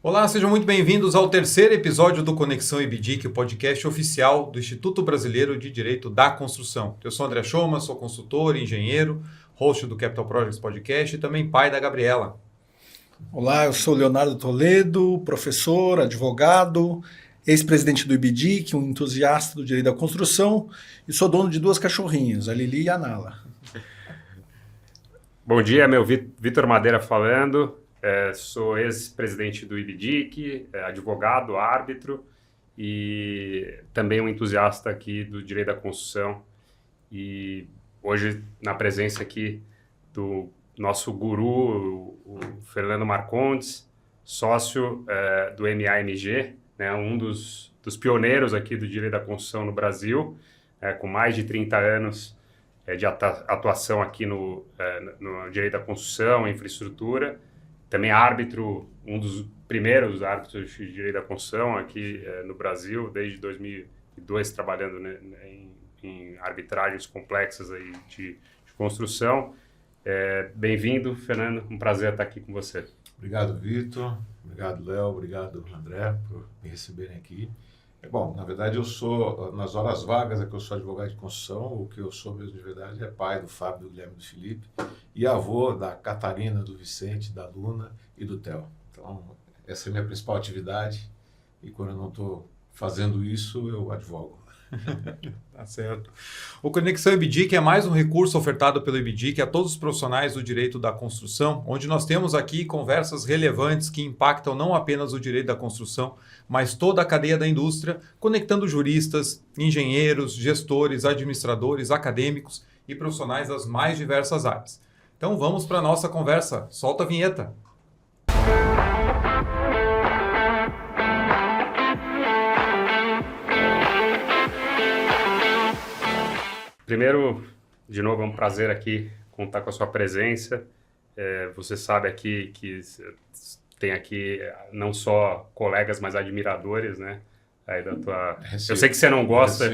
Olá, sejam muito bem-vindos ao terceiro episódio do Conexão IBDIC, o podcast oficial do Instituto Brasileiro de Direito da Construção. Eu sou André Schoma, sou consultor, engenheiro, host do Capital Projects Podcast e também pai da Gabriela. Olá, eu sou Leonardo Toledo, professor, advogado, ex-presidente do IBDIC, um entusiasta do direito da construção e sou dono de duas cachorrinhas, a Lili e a Nala. Bom dia, meu Vitor Madeira falando. Sou ex-presidente do IBDIC, advogado, árbitro e também um entusiasta aqui do direito da construção. E hoje, na presença aqui do nosso guru, o Fernando Marcondes, sócio do MAMG, né, um dos pioneiros aqui do direito da construção no Brasil, com mais de 30 anos de atuação aqui no direito da construção, infraestrutura. Também árbitro, um dos primeiros árbitros de direito da construção aqui no Brasil, desde 2002, trabalhando em arbitragens complexas aí de construção. Bem-vindo, Fernando, um prazer estar aqui com você. Obrigado, Vitor. Obrigado, Léo. Obrigado, André, por me receberem aqui. Bom, na verdade eu sou, nas horas vagas, que eu sou advogado de construção, o que eu sou mesmo de verdade é pai do Fábio, do Guilherme e do Felipe e avô da Catarina, do Vicente, da Luna e do Theo. Então, essa é a minha principal atividade e quando eu não estou fazendo isso, eu advogo. Tá certo. O Conexão IBDIC é mais um recurso ofertado pelo IBDIC a todos os profissionais do direito da construção, onde nós temos aqui conversas relevantes que impactam não apenas o direito da construção, mas toda a cadeia da indústria, conectando juristas, engenheiros, gestores, administradores, acadêmicos e profissionais das mais diversas áreas. Então vamos para a nossa conversa. Solta a vinheta. Primeiro, de novo, é um prazer aqui contar com a sua presença. Você sabe aqui que tem aqui não só colegas, mas admiradores, né? Aí da tua... Eu sei que você não gosta,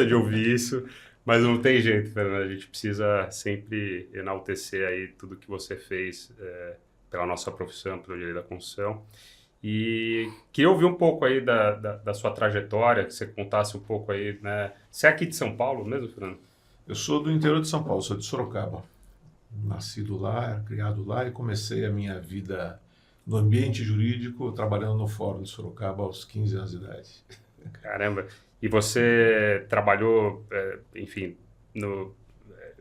de ouvir isso, mas não tem jeito, Fernando. A gente precisa sempre enaltecer aí tudo que você fez pela nossa profissão, pelo direito da construção. E queria ouvir um pouco aí da sua trajetória, que você contasse um pouco aí, né? Você é aqui de São Paulo mesmo, Fernando? Eu sou do interior de São Paulo, sou de Sorocaba. Nascido lá, criado lá e comecei a minha vida no ambiente jurídico, trabalhando no Fórum de Sorocaba aos 15 anos de idade. Caramba! E você trabalhou, enfim,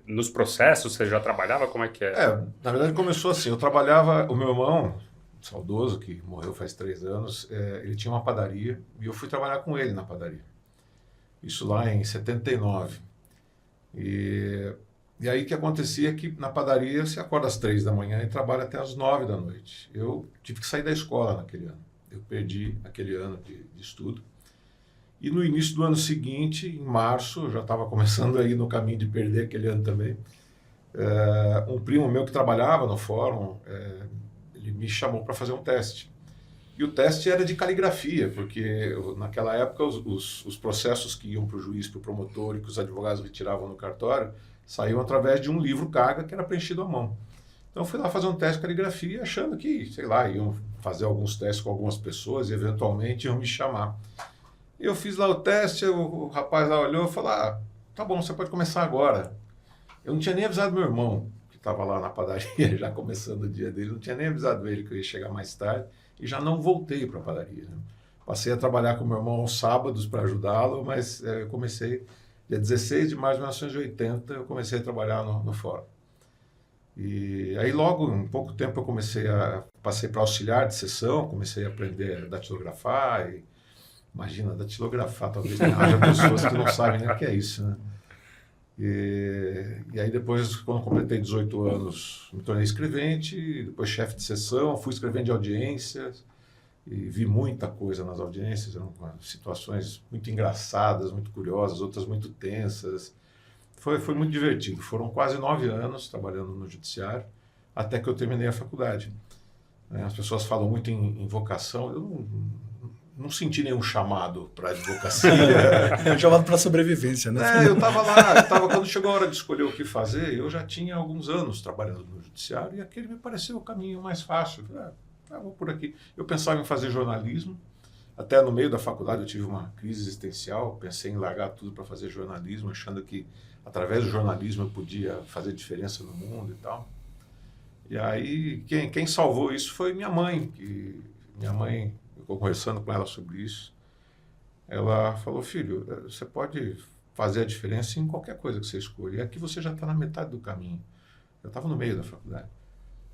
nos processos, você já trabalhava? Como é que é? Na verdade começou assim, eu trabalhava, o meu irmão, saudoso, que morreu faz 3 anos, ele tinha uma padaria e eu fui trabalhar com ele na padaria. Isso lá em 79. E aí o que acontecia é que na padaria você acorda às 3 da manhã e trabalha até às 9 da noite. Eu tive que sair da escola naquele ano. Eu perdi aquele ano de estudo. E no início do ano seguinte, em março, eu já estava começando aí no caminho de perder aquele ano também. Um primo meu que trabalhava no fórum, ele me chamou para fazer um teste. E o teste era de caligrafia, porque naquela época os processos que iam para o juiz, para o promotor e que os advogados retiravam no cartório, saíam através de um livro carga que era preenchido à mão. Então eu fui lá fazer um teste de caligrafia achando que, sei lá, iam fazer alguns testes com algumas pessoas e eventualmente iam me chamar. Eu fiz lá o teste, o rapaz lá olhou e falou, tá bom, você pode começar agora. Eu não tinha nem avisado meu irmão, que estava lá na padaria, já começando o dia dele, não tinha nem avisado ele que eu ia chegar mais tarde e já não voltei para a padaria. Né? Passei a trabalhar com meu irmão aos sábados para ajudá-lo, mas eu comecei, dia 16 de março de 1980, eu comecei a trabalhar no fórum. E aí logo, em pouco tempo, eu passei para auxiliar de sessão, comecei a aprender a datilografar. Imagina, datilografar, talvez haja pessoas que não sabem nem o que é isso, né? E aí depois, quando completei 18 anos, me tornei escrevente, depois chefe de sessão, fui escrevendo de audiências e vi muita coisa nas audiências, eram situações muito engraçadas, muito curiosas, outras muito tensas. Foi muito divertido, foram quase 9 anos trabalhando no judiciário, até que eu terminei a faculdade. As pessoas falam muito em vocação, eu não senti nenhum chamado para advocacia. É um chamado para sobrevivência, né? Eu estava lá, quando chegou a hora de escolher o que fazer, eu já tinha alguns anos trabalhando no judiciário e aquele me pareceu o caminho mais fácil. Vou por aqui. Eu pensava em fazer jornalismo. Até no meio da faculdade eu tive uma crise existencial, pensei em largar tudo para fazer jornalismo, achando que através do jornalismo eu podia fazer diferença no mundo e tal. E aí quem salvou isso foi minha mãe, eu conversando com ela sobre isso, ela falou: filho, você pode fazer a diferença em qualquer coisa que você escolha, e aqui você já está na metade do caminho. Eu estava no meio da faculdade.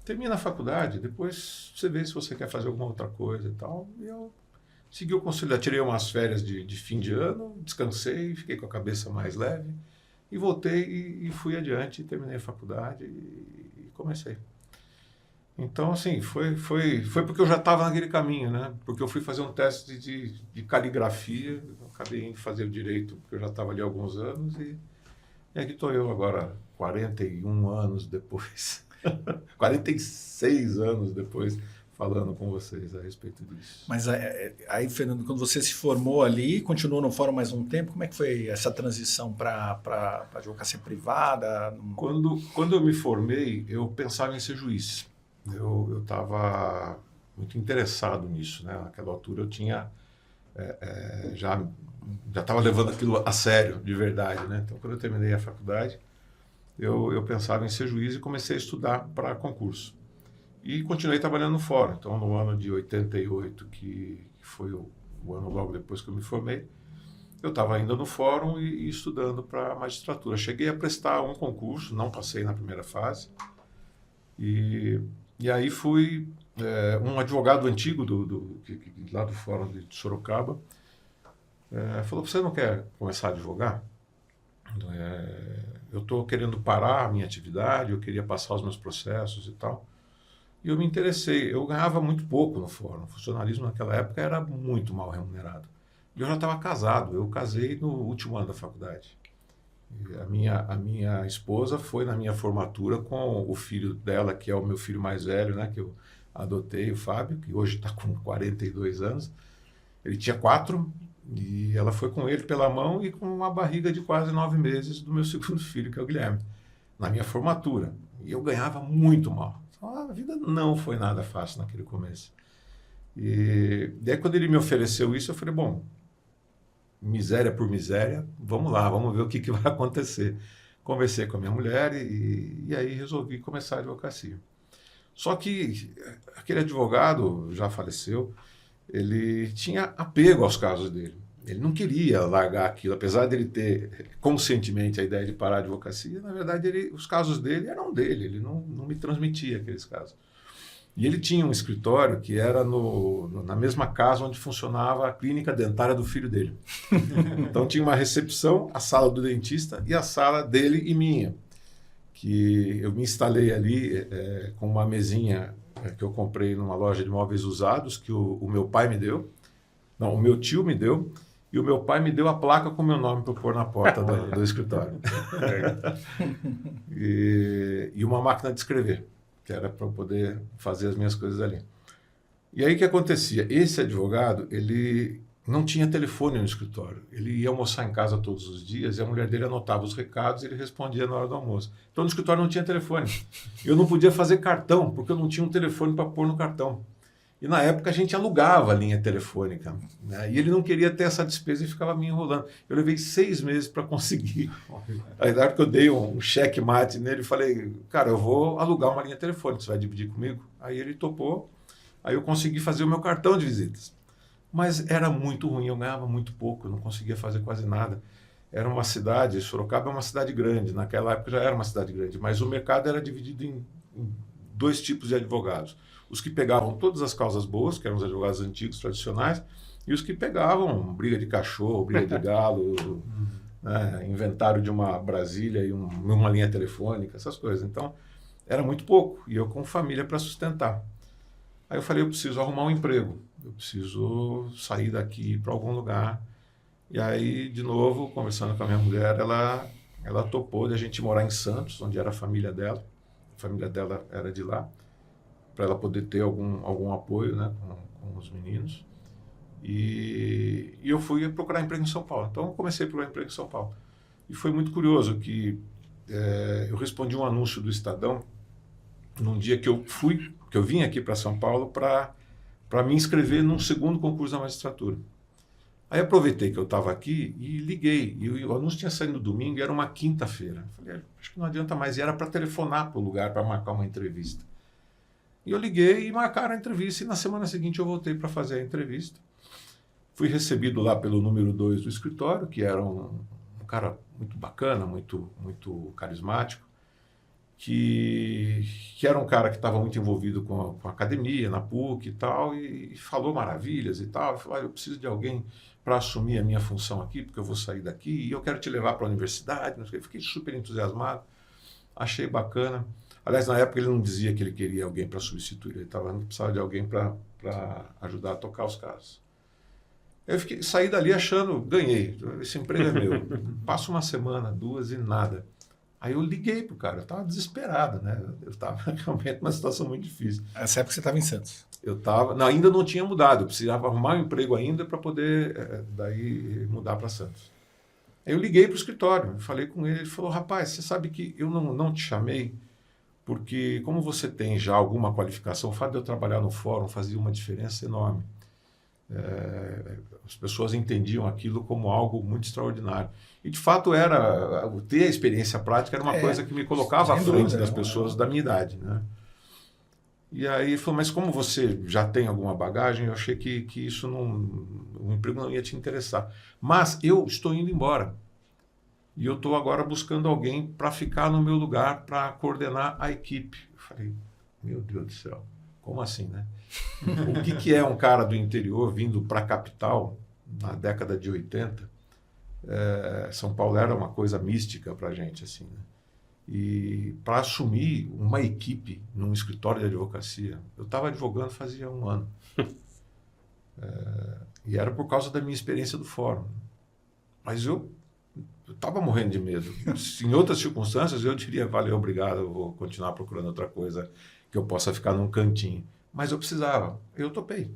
Termina a faculdade, depois você vê se você quer fazer alguma outra coisa e tal. E eu segui o conselho, tirei umas férias de fim de ano, descansei, fiquei com a cabeça mais leve e voltei e fui adiante, terminei a faculdade e comecei. Então, assim, foi porque eu já estava naquele caminho, né? Porque eu fui fazer um teste de caligrafia, eu acabei indo fazer o direito, porque eu já estava ali há alguns anos e aqui estou eu agora, 41 anos depois, 46 anos depois, falando com vocês a respeito disso. Mas aí, Fernando, quando você se formou ali, continuou no fórum mais um tempo, como é que foi essa transição para a advocacia privada? Quando eu me formei, eu pensava em ser juiz. Eu estava muito interessado nisso, né? Naquela altura eu tinha já estava levando aquilo a sério, de verdade, né? Então, quando eu terminei a faculdade, eu pensava em ser juiz e comecei a estudar para concurso. E continuei trabalhando no fórum. Então, no ano de 88, que foi o ano logo depois que eu me formei, eu estava ainda no fórum e estudando para a magistratura. Cheguei a prestar um concurso, não passei na primeira fase. E aí fui um advogado antigo lá do fórum de Sorocaba, falou: você não quer começar a advogar? Eu estou querendo parar a minha atividade, eu queria passar os meus processos e tal. E eu me interessei. Eu ganhava muito pouco no fórum. O funcionalismo naquela época era muito mal remunerado. E eu já estava casado. Eu casei no último ano da faculdade. E a minha esposa foi na minha formatura com o filho dela, que é o meu filho mais velho, né, que eu adotei, o Fábio, que hoje está com 42 anos. Ele tinha 4 e ela foi com ele pela mão e com uma barriga de quase 9 meses do meu segundo filho, que é o Guilherme, na minha formatura. E eu ganhava muito mal. A vida não foi nada fácil naquele começo. E daí, quando ele me ofereceu isso, eu falei: bom, miséria por miséria, vamos lá, vamos ver o que vai acontecer. Conversei com a minha mulher e aí resolvi começar a advocacia. Só que aquele advogado já faleceu, ele tinha apego aos casos dele. Ele não queria largar aquilo, apesar de ele ter conscientemente a ideia de parar a advocacia. Na verdade, os casos dele eram dele, ele não me transmitia aqueles casos. E ele tinha um escritório que era na mesma casa onde funcionava a clínica dentária do filho dele. Então tinha uma recepção, a sala do dentista e a sala dele e minha, que eu me instalei ali com uma mesinha que eu comprei numa loja de móveis usados, que o meu pai me deu, não, o meu tio me deu, e o meu pai me deu a placa com o meu nome para pôr na porta do escritório. E uma máquina de escrever, que era para eu poder fazer as minhas coisas ali. E aí o que acontecia? Esse advogado, ele não tinha telefone no escritório. Ele ia almoçar em casa todos os dias e a mulher dele anotava os recados e ele respondia na hora do almoço. Então no escritório não tinha telefone. Eu não podia fazer cartão, porque eu não tinha um telefone para pôr no cartão. E na época a gente alugava a linha telefônica, né? E ele não queria ter essa despesa e ficava me enrolando. Eu levei 6 meses para conseguir. Aí na hora que eu dei um checkmate nele, falei: cara, eu vou alugar uma linha telefônica, você vai dividir comigo? Aí ele topou, aí eu consegui fazer o meu cartão de visitas. Mas era muito ruim, eu ganhava muito pouco, eu não conseguia fazer quase nada. Era uma cidade, Sorocaba é uma cidade grande, naquela época já era uma cidade grande, mas o mercado era dividido em 2 tipos de advogados. Os que pegavam todas as causas boas, que eram os advogados antigos, tradicionais, e os que pegavam briga de cachorro, briga de galo, né, inventário de uma Brasília e uma linha telefônica, essas coisas. Então, era muito pouco, e eu com família para sustentar. Aí eu falei: eu preciso arrumar um emprego, eu preciso sair daqui para algum lugar. E aí, de novo, conversando com a minha mulher, ela topou de a gente morar em Santos, onde era a família dela era de lá, para ela poder ter algum apoio, né, com os meninos. E eu fui procurar emprego em São Paulo. Então, eu comecei a procurar emprego em São Paulo. E foi muito curioso que eu respondi um anúncio do Estadão num dia que eu vim aqui para São Paulo para me inscrever num segundo concurso da magistratura. Aí aproveitei que eu estava aqui e liguei. E o anúncio tinha saído no domingo, e era uma quinta-feira. Falei, acho que não adianta mais. E era para telefonar para o lugar, para marcar uma entrevista. E eu liguei e marcaram a entrevista. E na semana seguinte eu voltei para fazer a entrevista. Fui recebido lá pelo número 2 do escritório, que era um cara muito bacana, muito carismático, que era um cara que estava muito envolvido com a academia, na PUC e tal, e falou maravilhas e tal. Falou, eu preciso de alguém para assumir a minha função aqui, porque eu vou sair daqui, e eu quero te levar para a universidade. Não sei. Fiquei super entusiasmado, achei bacana. Aliás, na época ele não dizia que ele queria alguém para substituir, ele precisava de alguém para ajudar a tocar os casos. Eu saí dali achando, ganhei, esse emprego é meu. Passa uma semana, 2 e nada. Aí eu liguei pro cara, eu estava desesperado, né? Eu estava realmente numa situação muito difícil. Nessa época você estava em Santos? Eu estava, ainda não tinha mudado, eu precisava arrumar um emprego ainda para poder daí mudar para Santos. Aí eu liguei pro escritório, falei com ele, ele falou, rapaz, você sabe que eu não te chamei porque como você tem já alguma qualificação, o fato de eu trabalhar no fórum fazia uma diferença enorme. As pessoas entendiam aquilo como algo muito extraordinário. E, de fato, ter a experiência prática era uma coisa que me colocava à frente das pessoas da minha idade. Né? E aí ele falou, mas como você já tem alguma bagagem, eu achei que isso o emprego não ia te interessar. Mas eu estou indo embora. E eu estou agora buscando alguém para ficar no meu lugar, para coordenar a equipe. Eu falei, meu Deus do céu, como assim, né? O que é um cara do interior vindo para a capital na década de 80? São Paulo era uma coisa mística para a gente, assim, né? E para assumir uma equipe num escritório de advocacia, eu estava advogando fazia 1 ano. E era por causa da minha experiência do fórum. Mas eu estava morrendo de medo. Em outras circunstâncias, eu diria, valeu, obrigado, eu vou continuar procurando outra coisa que eu possa ficar num cantinho. Mas eu precisava, eu topei.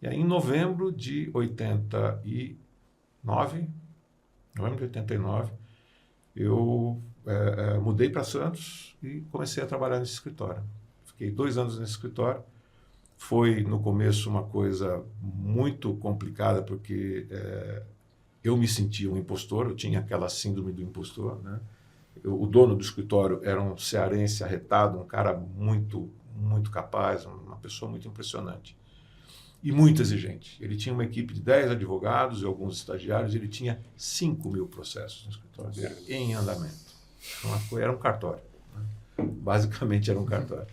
E aí, em novembro de 89, eu mudei para Santos e comecei a trabalhar nesse escritório. Fiquei 2 anos nesse escritório. Foi, no começo, uma coisa muito complicada, porque eu me sentia um impostor, eu tinha aquela síndrome do impostor, né? O dono do escritório era um cearense arretado, um cara muito capaz, uma pessoa muito impressionante e muito exigente. Ele tinha uma equipe de 10 advogados e alguns estagiários, ele tinha 5.000 processos no escritório em andamento. Era um cartório, né? Basicamente era um cartório.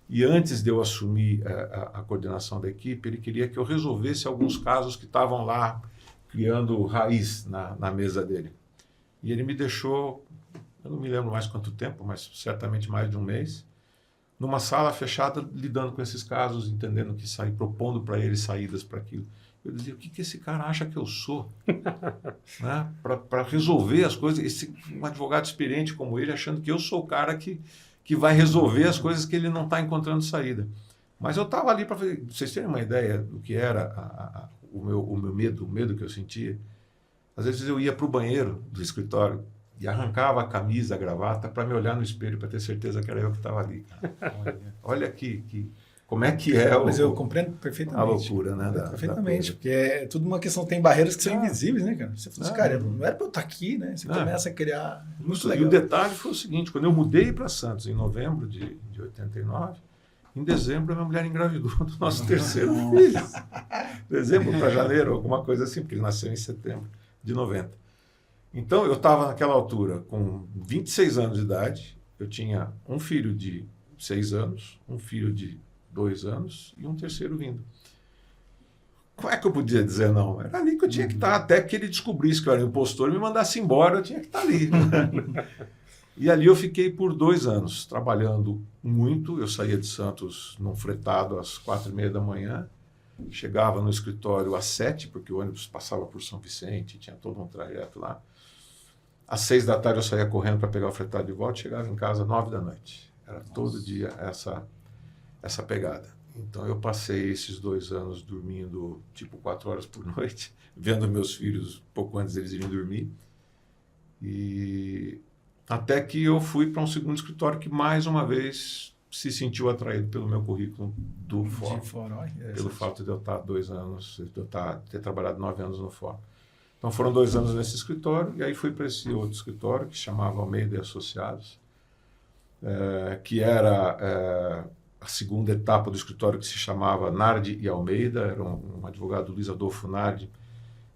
E antes de eu assumir a coordenação da equipe, ele queria que eu resolvesse alguns casos que estavam lá criando raiz na mesa dele. E ele me deixou, eu não me lembro mais quanto tempo, mas certamente mais de 1 mês, numa sala fechada, lidando com esses casos, entendendo que sair, propondo para ele saídas para aquilo. Eu dizia, o que esse cara acha que eu sou? Né? Para resolver as coisas, um advogado experiente como ele, achando que eu sou o cara que vai resolver as coisas que ele não está encontrando saída. Mas eu estava ali para vocês terem uma ideia do que era o meu medo, o medo que eu sentia. Às vezes eu ia para o banheiro do escritório e arrancava a camisa, a gravata, para me olhar no espelho, para ter certeza que era eu que estava ali. Olha aqui, como é que é Mas eu compreendo perfeitamente. A loucura, né? Perfeitamente, porque é tudo uma questão, tem barreiras que são invisíveis, né, cara? Você fala assim, cara, não era para eu estar aqui, né? Você começa a criar... Muito legal. E o detalhe foi o seguinte, quando eu mudei para Santos, em novembro de 89, em dezembro a minha mulher engravidou do nosso terceiro filho. Dezembro para janeiro, alguma coisa assim, porque ele nasceu em setembro de 90. Então, eu estava naquela altura com 26 anos de idade, eu tinha um filho de 6 anos, um filho de 2 anos e um terceiro vindo. Como é que eu podia dizer não? Era ali que eu tinha que estar, até que ele descobrisse que eu era impostor e me mandasse embora, eu tinha que estar ali. E ali eu fiquei por 2 anos, trabalhando muito. Eu saía de Santos num fretado às 4h30 da manhã, chegava no escritório às 7, porque o ônibus passava por São Vicente, tinha todo um trajeto lá. Às 6 da tarde eu saía correndo para pegar o fretado de volta e chegava em casa às 9 da noite. Era todo dia essa pegada. Então eu passei esses 2 anos dormindo tipo 4 horas por noite, vendo meus filhos pouco antes deles irem dormir. E até que eu fui para um segundo escritório que mais uma vez se sentiu atraído pelo meu currículo do fórum. De fora, olha, Pelo fato de eu estar 2 anos, de eu ter trabalhado 9 anos no fórum. Então foram 2 anos nesse escritório, e aí fui para esse outro escritório, que chamava Almeida e Associados, que era a segunda etapa do escritório, que se chamava Nardi e Almeida. Era um advogado, Luiz Adolfo Nardi,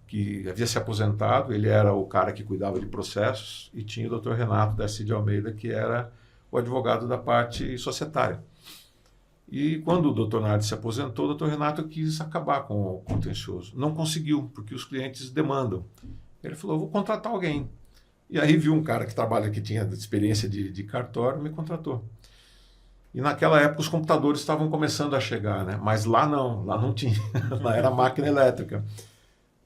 que havia se aposentado. Ele era o cara que cuidava de processos, e tinha o Dr. Renato da de Almeida, que era o advogado da parte societária. E quando o Dr. Nardi se aposentou, o Dr. Renato quis acabar com o contencioso. Não conseguiu, porque os clientes demandam. Ele falou, vou contratar alguém. E aí viu um cara que tinha experiência de cartório, me contratou. E naquela época os computadores estavam começando a chegar, né? Mas lá não tinha, lá era máquina elétrica.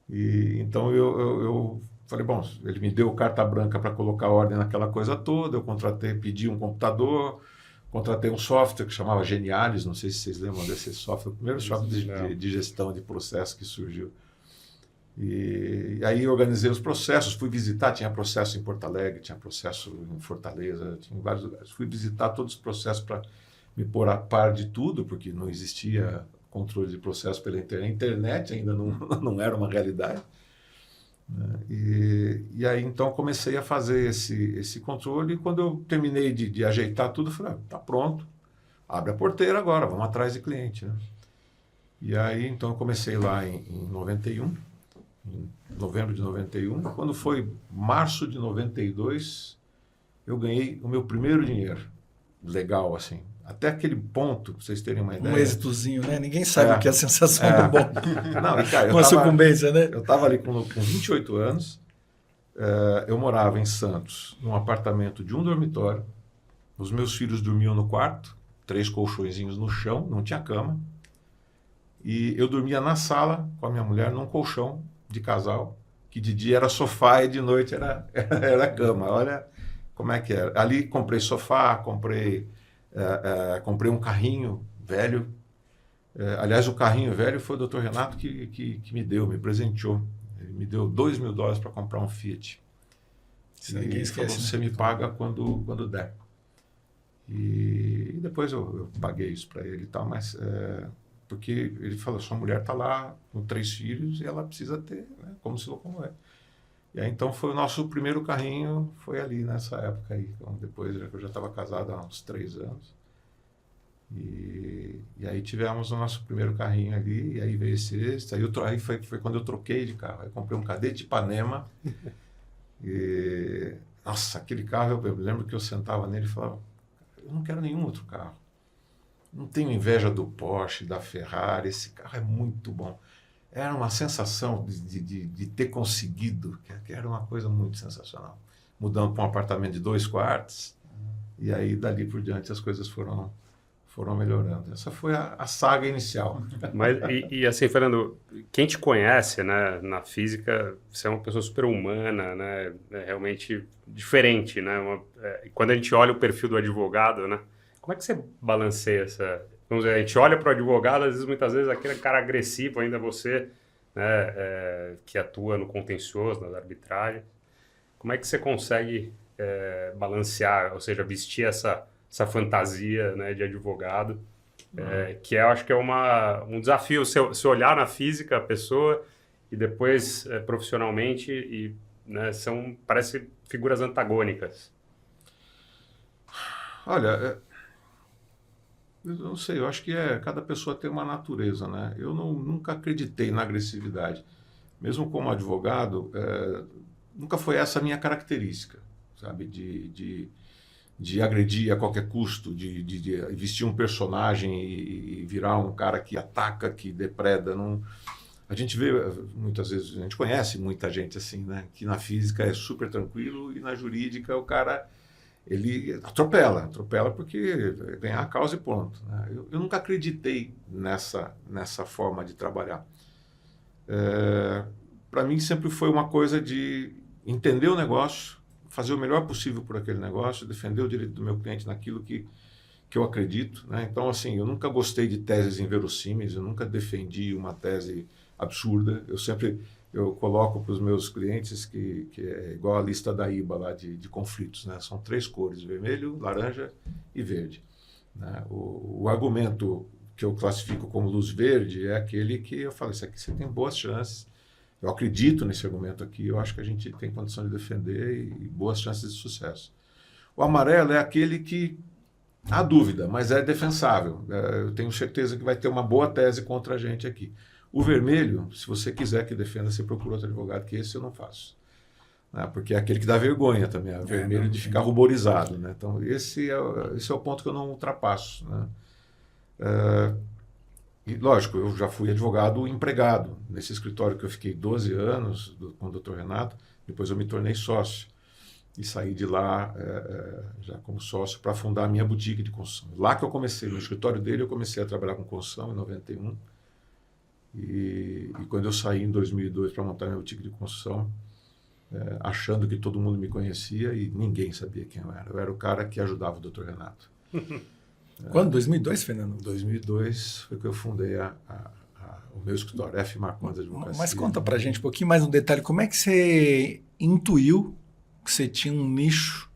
E então eu falei, bom, ele me deu carta branca para colocar ordem naquela coisa toda, eu pedi um computador, contratei um software que chamava Genialis, não sei se vocês lembram desse software, o primeiro software de gestão de processo que surgiu. E aí organizei os processos, fui visitar, tinha processo em Porto Alegre, tinha processo em Fortaleza, tinha em vários lugares. Fui visitar todos os processos para me pôr a par de tudo, porque não existia controle de processo pela internet. A internet ainda não era uma realidade. E aí então comecei a fazer esse controle, e quando eu terminei de ajeitar tudo, eu falei, tá pronto, abre a porteira agora, vamos atrás de cliente, né? E aí então eu comecei lá em 91, em novembro de 91. Quando foi março de 92, eu ganhei o meu primeiro dinheiro legal, assim. Até aquele ponto, pra vocês terem uma ideia. Um êxitozinho, né? Ninguém sabe o que é a sensação do bom. Não, e, cara, uma sucumbência, né? Eu estava ali com 28 anos, eu morava em Santos, num apartamento de um dormitório. Os meus filhos dormiam no quarto, 3 colchõezinhos no chão, não tinha cama. E eu dormia na sala com a minha mulher, num colchão de casal, que de dia era sofá e de noite era cama. Olha como é que era. Ali comprei sofá, comprei um carrinho velho. Aliás, o carrinho velho foi o Dr. Renato que me presenteou. Ele me deu $2.000 para comprar um Fiat. Isso ninguém esquece, falou, você me paga quando der. E depois eu paguei isso para ele e tal, mas porque ele falou, sua mulher está lá com 3 filhos e ela precisa ter, né, como se locomover. E aí então foi o nosso primeiro carrinho, foi ali nessa época aí. Então, depois eu já estava casado há uns 3 anos. E aí tivemos o nosso primeiro carrinho ali, e aí veio esse. Aí foi quando eu troquei de carro. Aí eu comprei um Cadete Ipanema. E, nossa, aquele carro, eu lembro que eu sentava nele e falava, eu não quero nenhum outro carro. Não tenho inveja do Porsche, da Ferrari, esse carro é muito bom. Era uma sensação de ter conseguido, que era uma coisa muito sensacional. Mudando para um apartamento de 2 quartos, e aí dali por diante as coisas foram melhorando. Essa foi a saga inicial. Mas, e assim, Fernando, quem te conhece, né, na física, você é uma pessoa super humana, né, é realmente diferente, né? Quando a gente olha o perfil do advogado, né, como é que você balanceia essa... Vamos dizer, a gente olha para o advogado, às vezes, muitas vezes, aquele cara agressivo, ainda você, né, que atua no contencioso, nas arbitragens. Como é que você consegue balancear, ou seja, vestir essa fantasia, né, de advogado, que eu acho que é um desafio, se olhar na física a pessoa e depois profissionalmente, e, né, parece figuras antagônicas. Olha, eu não sei, eu acho que cada pessoa tem uma natureza, né? Eu nunca acreditei na agressividade. Mesmo como advogado, nunca foi essa a minha característica, sabe? De agredir a qualquer custo, de vestir um personagem e virar um cara que ataca, que depreda. A gente vê, muitas vezes, a gente conhece muita gente assim, né? Que na física é super tranquilo e na jurídica o cara... ele atropela porque ganhar a causa e ponto, né? Eu nunca acreditei nessa forma de trabalhar. Para mim sempre foi uma coisa de entender o negócio, fazer o melhor possível por aquele negócio, defender o direito do meu cliente naquilo que eu acredito, né? Então, assim, eu nunca gostei de teses inverossímeis, eu nunca defendi uma tese absurda. Eu coloco para os meus clientes que é igual a lista da IBA lá de conflitos, né? São 3 cores, vermelho, laranja e verde. Né? O argumento que eu classifico como luz verde é aquele que eu falo, isso aqui você tem boas chances. Eu acredito nesse argumento aqui, eu acho que a gente tem condição de defender e boas chances de sucesso. O amarelo é aquele que há dúvida, mas é defensável. Eu tenho certeza que vai ter uma boa tese contra a gente aqui. O vermelho, se você quiser que defenda, você procura outro advogado, que esse eu não faço. Porque é aquele que dá vergonha também, é vermelho de ficar ruborizado. Né? Então, esse é o ponto que eu não ultrapasso. Né? E, lógico, eu já fui advogado empregado. Nesse escritório que eu fiquei 12 anos com o Dr. Renato, depois eu me tornei sócio. E saí de lá já como sócio para fundar a minha boutique de construção. Lá que eu comecei, no escritório dele, eu comecei a trabalhar com construção em 91. E quando eu saí em 2002 para montar minha boutique de construção, achando que todo mundo me conhecia e ninguém sabia quem eu era. Eu era o cara que ajudava o Dr. Renato. Quando? 2002, Fernando? Em 2002 foi que eu fundei o meu escritório, F. Marcondes Advocacia. Mas conta pra gente um pouquinho mais no detalhe, como é que você intuiu que você tinha um nicho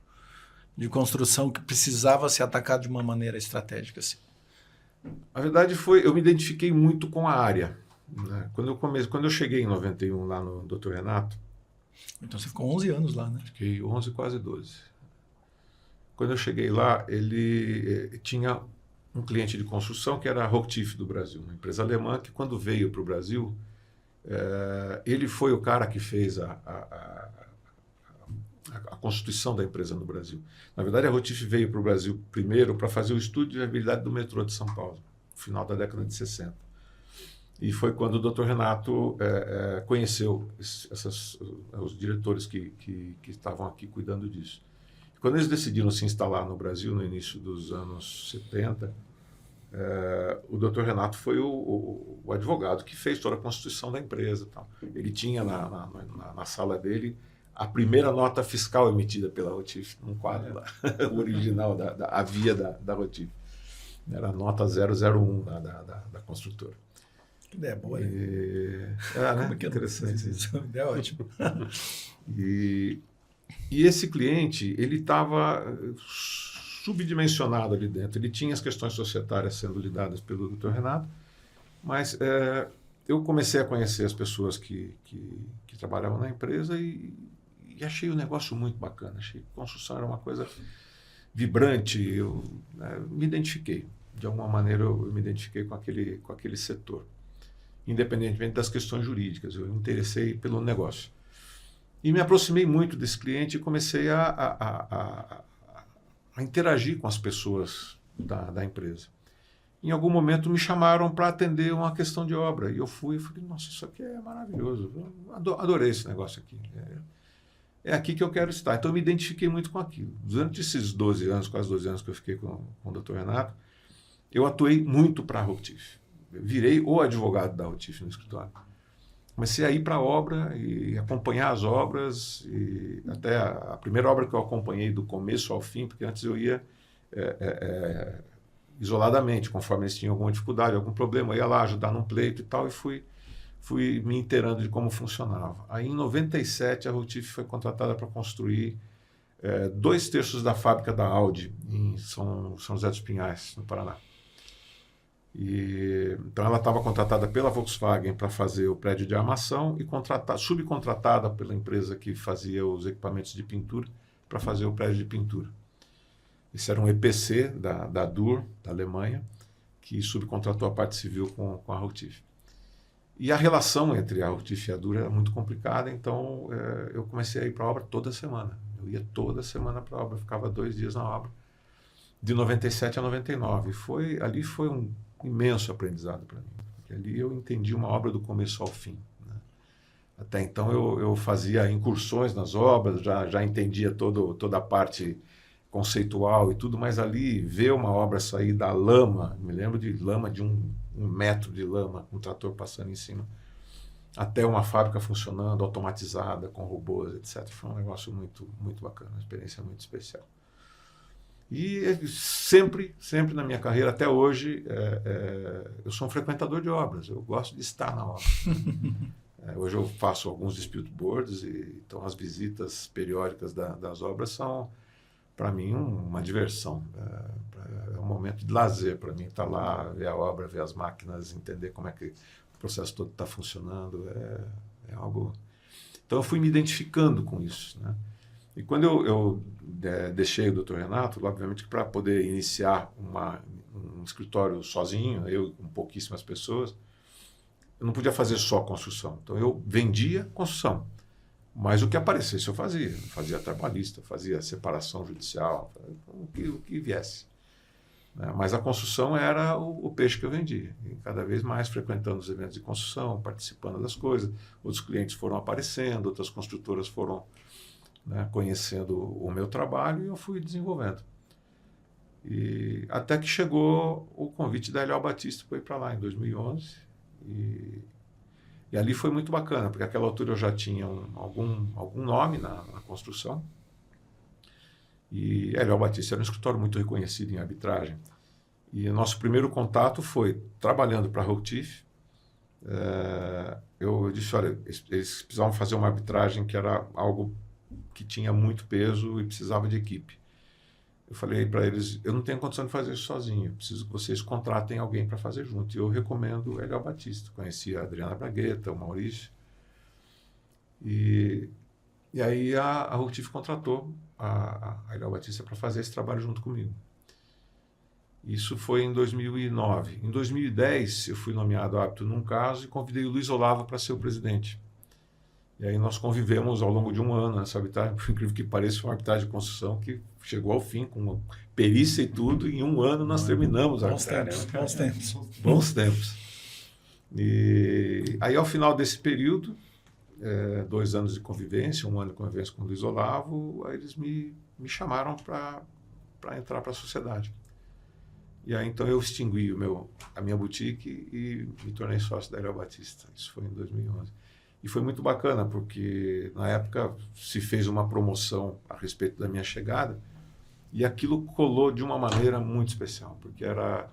de construção que precisava ser atacado de uma maneira estratégica assim? A verdade foi, eu me identifiquei muito com a área. Né? Quando eu cheguei em 91 lá no Dr. Renato, então você ficou 11 anos lá, né? Fiquei 11, quase 12. Quando eu cheguei lá, ele tinha um cliente de construção que era a Hochtief do Brasil, uma empresa alemã que quando veio para o Brasil, ele foi o cara que fez a constituição da empresa no Brasil. Na verdade, a Hochtief veio para o Brasil primeiro para fazer o estudo de viabilidade do metrô de São Paulo, no final da década de 60. E foi quando o Dr. Renato conheceu os diretores que estavam aqui cuidando disso. Quando eles decidiram se instalar no Brasil, no início dos anos 70, o Dr. Renato foi o advogado que fez toda a constituição da empresa. Tal. Ele tinha na sala dele a primeira nota fiscal emitida pela Hochtief, num quadro lá, o original, a via da Hochtief. Era a nota 001 da construtora. Que ideia boa, né? Né? Que interessante isso. É ótimo. E esse cliente, ele estava subdimensionado ali dentro. Ele tinha as questões societárias sendo lidadas pelo Dr. Renato, mas eu comecei a conhecer as pessoas que trabalhavam na empresa e achei o negócio muito bacana. Achei que construção era uma coisa vibrante. Eu me identifiquei. De alguma maneira, eu me identifiquei com aquele setor. Independentemente das questões jurídicas, eu me interessei pelo negócio. E me aproximei muito desse cliente e comecei a interagir com as pessoas da empresa. Em algum momento me chamaram para atender uma questão de obra. E eu fui e falei, nossa, isso aqui é maravilhoso. Eu adorei esse negócio aqui. É aqui que eu quero estar. Então eu me identifiquei muito com aquilo. Durante esses 12 anos, quase 12 anos que eu fiquei com o Dr. Renato, eu atuei muito para a Hochtief. Virei o advogado da Hochtief no escritório. Comecei a ir para a obra e acompanhar as obras. E até a primeira obra que eu acompanhei do começo ao fim, porque antes eu ia isoladamente, conforme eles tinham alguma dificuldade, algum problema, eu ia lá ajudar num pleito e tal, e fui me inteirando de como funcionava. Aí, em 97, a Hochtief foi contratada para construir 2/3 da fábrica da Audi em São José dos Pinhais, no Paraná. Então ela estava contratada pela Volkswagen para fazer o prédio de armação e subcontratada pela empresa que fazia os equipamentos de pintura para fazer o prédio de pintura. Esse era um EPC da Dur, da Alemanha, que subcontratou a parte civil com a Hochtief. E a relação entre a Hochtief e a Dur era muito complicada, então eu comecei a ir para a obra toda semana. Eu ia toda semana para a obra, ficava 2 dias na obra, de 97 a 99. Ali foi um imenso aprendizado para mim, porque ali eu entendi uma obra do começo ao fim. Né? Até então eu fazia incursões nas obras, já entendia toda a parte conceitual e tudo, mas ali ver uma obra sair da lama, me lembro de lama de 1 metro de lama, um trator passando em cima, até uma fábrica funcionando, automatizada, com robôs, etc. Foi um negócio muito, muito bacana, uma experiência muito especial. E sempre na minha carreira, até hoje, eu sou um frequentador de obras, eu gosto de estar na obra. Hoje eu faço alguns dispute boards, então as visitas periódicas das obras são para mim, uma diversão. É um momento de lazer para mim, estar lá, ver a obra, ver as máquinas, entender como é que o processo todo está funcionando. É algo... Então, eu fui me identificando com isso, né? E quando eu deixei o Dr. Renato, obviamente que para poder iniciar um escritório sozinho, eu com pouquíssimas pessoas, eu não podia fazer só construção. Então, eu vendia construção. Mas o que aparecesse eu fazia. Fazia trabalhista, fazia separação judicial, o que viesse. Mas a construção era o peixe que eu vendia. E cada vez mais frequentando os eventos de construção, participando das coisas. Outros clientes foram aparecendo, outras construtoras foram, né, conhecendo o meu trabalho e eu fui desenvolvendo. E até que chegou o convite da Eliel Batista para ir para lá em 2011. E ali foi muito bacana, porque naquela altura eu já tinha algum nome na construção. E Eliel Batista era um escritório muito reconhecido em arbitragem. E o nosso primeiro contato foi trabalhando para a Rotif. Eu disse, olha, eles precisavam fazer uma arbitragem que era algo que tinha muito peso e precisava de equipe. Eu falei para eles, eu não tenho condição de fazer isso sozinho, eu preciso que vocês contratem alguém para fazer junto. E eu recomendo o Eliel Batista. Conheci a Adriana Bragueta, o Maurício. E aí a Rotif contratou a Eliel Batista para fazer esse trabalho junto comigo. Isso foi em 2009. Em 2010, eu fui nomeado árbitro num caso e convidei o Luiz Olavo para ser o presidente. E aí nós convivemos ao longo de um ano nessa arbitragem, por incrível que pareça, uma arbitragem de construção que chegou ao fim, com perícia e tudo, e em um ano nós terminamos a arbitragem. Bons tempos. Bons tempos. E aí, ao final desse período, 2 anos de convivência, 1 ano de convivência com o Luiz Olavo, aí eles me chamaram para entrar para a sociedade. E aí, então, eu extingui a minha boutique e me tornei sócio da Eliel Batista. Isso foi em 2011. E foi muito bacana, porque na época se fez uma promoção a respeito da minha chegada e aquilo colou de uma maneira muito especial, porque era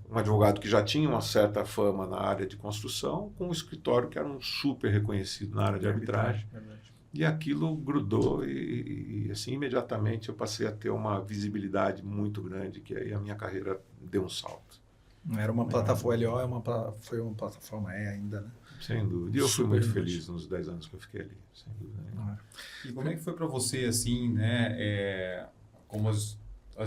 um advogado que já tinha uma certa fama na área de construção, com um escritório que era um super reconhecido na área de arbitragem. E aquilo grudou e assim, imediatamente eu passei a ter uma visibilidade muito grande, que aí a minha carreira deu um salto. Era uma plataforma, o LO foi uma plataforma, ainda, né? Sem dúvida. E eu fui muito feliz nos 10 anos que eu fiquei ali, sem dúvida nenhuma. E como é que foi para você, assim, né, como as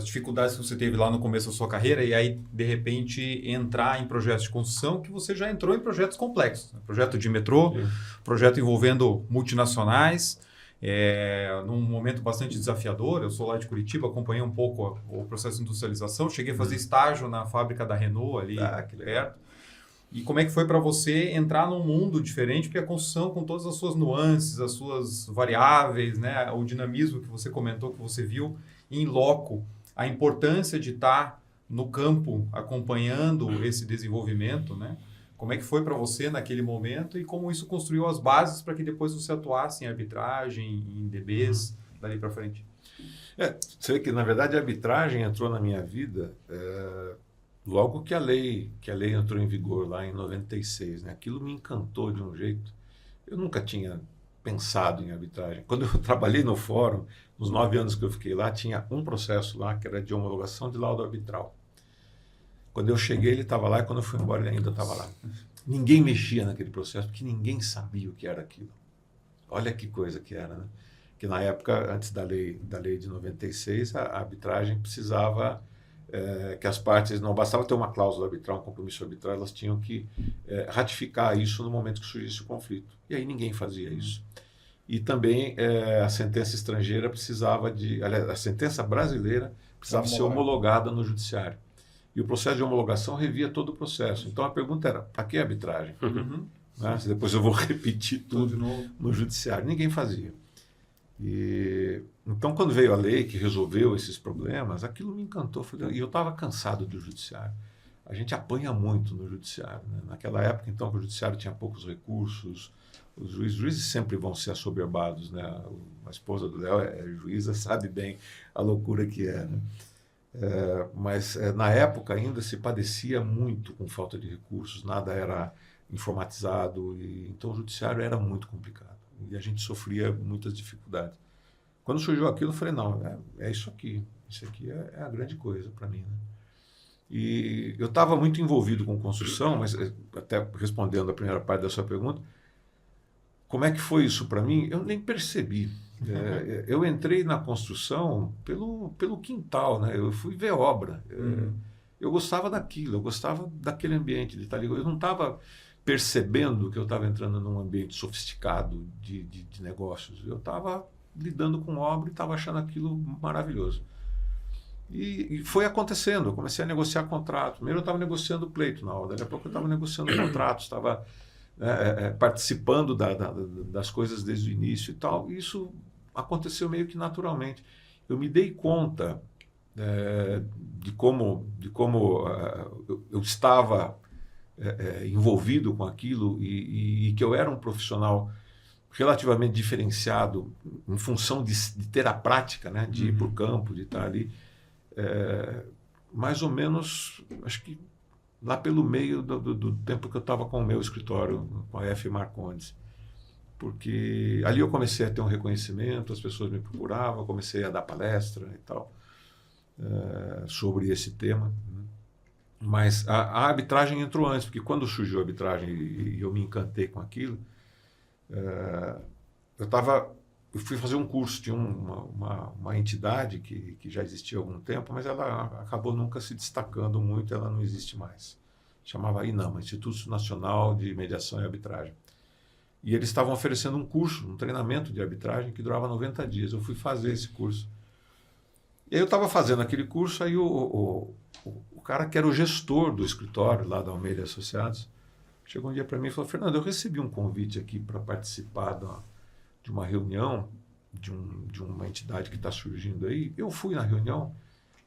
dificuldades que você teve lá no começo da sua carreira e aí, de repente, entrar em projetos de construção, que você já entrou em projetos complexos, né? Projeto de metrô, sim, projeto envolvendo multinacionais, num momento bastante desafiador. Eu sou lá de Curitiba, acompanhei um pouco o processo de industrialização, cheguei a fazer estágio na fábrica da Renault ali perto. E como é que foi para você entrar num mundo diferente, porque a construção, com todas as suas nuances, as suas variáveis, né, o dinamismo que você comentou, que você viu em loco, a importância de estar no campo acompanhando esse desenvolvimento, né? Como é que foi para você naquele momento e como isso construiu as bases para que depois você atuasse em arbitragem, em DBs, dali para frente? Você vê que, na verdade, a arbitragem entrou na minha vida logo que a lei entrou em vigor lá em 96, né? Aquilo me encantou de um jeito. Eu nunca tinha pensado em arbitragem. Quando eu trabalhei no fórum, nos 9 anos que eu fiquei lá, tinha um processo lá que era de homologação de laudo arbitral. Quando eu cheguei, ele estava lá, e quando eu fui embora, ele ainda estava lá. Ninguém mexia naquele processo, porque ninguém sabia o que era aquilo. Olha que coisa que era, né? Que na época, antes da lei de 96, a arbitragem precisava que as partes, não bastava ter uma cláusula arbitral, um compromisso arbitral, elas tinham que ratificar isso no momento que surgisse o conflito. E aí ninguém fazia isso. E também a sentença estrangeira aliás, a sentença brasileira precisava ser homologada no judiciário. E o processo de homologação revia todo o processo. Então a pergunta era, para que arbitragem? Né? Depois eu vou repetir tudo no judiciário. Ninguém fazia. Então, quando veio a lei que resolveu esses problemas, aquilo me encantou. E eu estava cansado do judiciário. A gente apanha muito no judiciário, né? Naquela época, então, que o judiciário tinha poucos recursos, os juízes sempre vão ser assoberbados, né? A esposa do Léo é juíza, sabe bem a loucura que é, né? Mas na época ainda se padecia muito com falta de recursos, nada era informatizado, então o judiciário era muito complicado e a gente sofria muitas dificuldades. Quando surgiu aquilo, eu falei, não, é isso aqui. Isso aqui é a grande coisa para mim. Né? E eu estava muito envolvido com construção, mas até respondendo a primeira parte da sua pergunta, como é que foi isso para mim? Eu nem percebi. Eu entrei na construção pelo quintal, né? Eu fui ver obra. Eu gostava daquilo, eu gostava daquele ambiente de estar ali. Eu não estava percebendo que eu estava entrando num ambiente sofisticado de negócios. Eu estava lidando com obra e estava achando aquilo maravilhoso. E foi acontecendo, eu comecei a negociar contratos. Primeiro eu estava negociando pleito na hora, daqui a pouco eu estava negociando contratos, estava participando das coisas desde o início e tal. E isso aconteceu meio que naturalmente. Eu me dei conta de como eu estava envolvido com aquilo e que eu era um profissional relativamente diferenciado em função de ter a prática, né, de ir para o campo, de estar ali. Mais ou menos, acho que lá pelo meio do tempo que eu estava com o meu escritório, com a F. Marcondes. Porque ali eu comecei a ter um reconhecimento, as pessoas me procuravam, eu comecei a dar palestra e tal, sobre esse tema. Mas a arbitragem entrou antes, porque quando surgiu a arbitragem e eu me encantei com aquilo, eu fui fazer um curso, tinha uma entidade que já existia há algum tempo, mas ela acabou nunca se destacando muito, ela não existe mais. Chamava INAMA, Instituto Nacional de Mediação e Arbitragem. E eles estavam oferecendo um curso, um treinamento de arbitragem que durava 90 dias. Eu fui fazer esse curso. E aí eu estava fazendo aquele curso, aí o cara que era o gestor do escritório lá da Almeida Associados, chegou um dia para mim e falou: Fernando, eu recebi um convite aqui para participar de uma reunião de uma entidade que está surgindo aí. Eu fui na reunião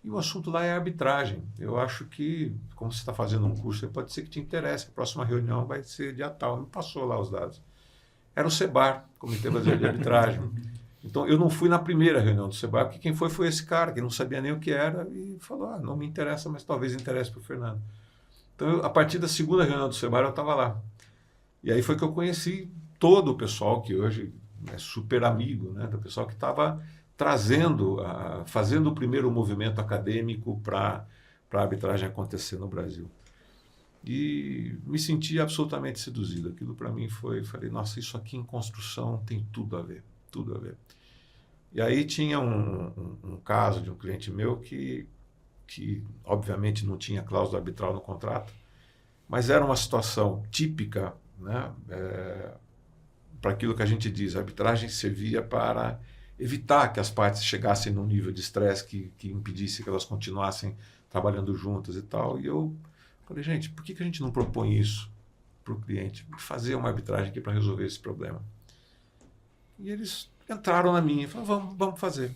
e o assunto lá é arbitragem. Eu acho que, como você está fazendo um curso, pode ser que te interesse. A próxima reunião vai ser dia tal. Me passou lá os dados. Era o CEBAR, Comitê Brasileiro de Arbitragem. Então, eu não fui na primeira reunião do CEBAR, porque quem foi esse cara, que não sabia nem o que era, e falou: não me interessa, mas talvez interesse para o Fernando. Então, a partir da segunda reunião do CEBAR, eu estava lá. E aí foi que eu conheci todo o pessoal que hoje é super amigo, né, do pessoal que estava trazendo, fazendo o primeiro movimento acadêmico para a arbitragem acontecer no Brasil. E me senti absolutamente seduzido. Aquilo para mim falei, nossa, isso aqui em construção tem tudo a ver, tudo a ver. E aí tinha um caso de um cliente meu que obviamente não tinha cláusula arbitral no contrato, mas era uma situação típica, né, para aquilo que a gente diz, a arbitragem servia para evitar que as partes chegassem num nível de estresse que impedisse que elas continuassem trabalhando juntas e tal. E eu falei, gente, por que a gente não propõe isso para o cliente? Fazer uma arbitragem aqui para resolver esse problema. E eles entraram na minha e falaram, vamos fazer.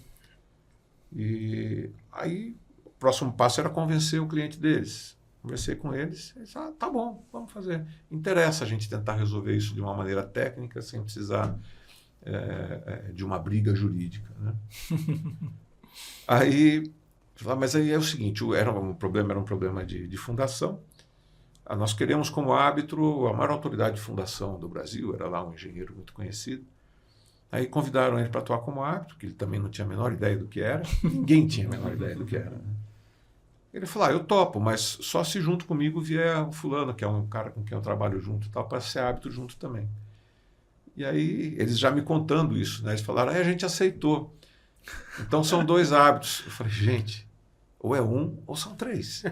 E aí o próximo passo era convencer o cliente deles. Conversei com eles, eles falaram, tá bom, vamos fazer. Interessa a gente tentar resolver isso de uma maneira técnica, sem precisar de uma briga jurídica. Né? Aí, mas aí é o seguinte, era um problema de fundação. Nós queremos como árbitro a maior autoridade de fundação do Brasil, era lá um engenheiro muito conhecido. Aí convidaram ele para atuar como árbitro, que ele também não tinha a menor ideia do que era, ninguém tinha a menor ideia do que era. Né? Ele falou, eu topo, mas só se junto comigo vier o fulano, que é um cara com quem eu trabalho junto e tal, para ser árbitro junto também. E aí, eles já me contando isso, né? Eles falaram, a gente aceitou. Então, são 2 árbitros. Eu falei, gente, ou é 1 ou são 3.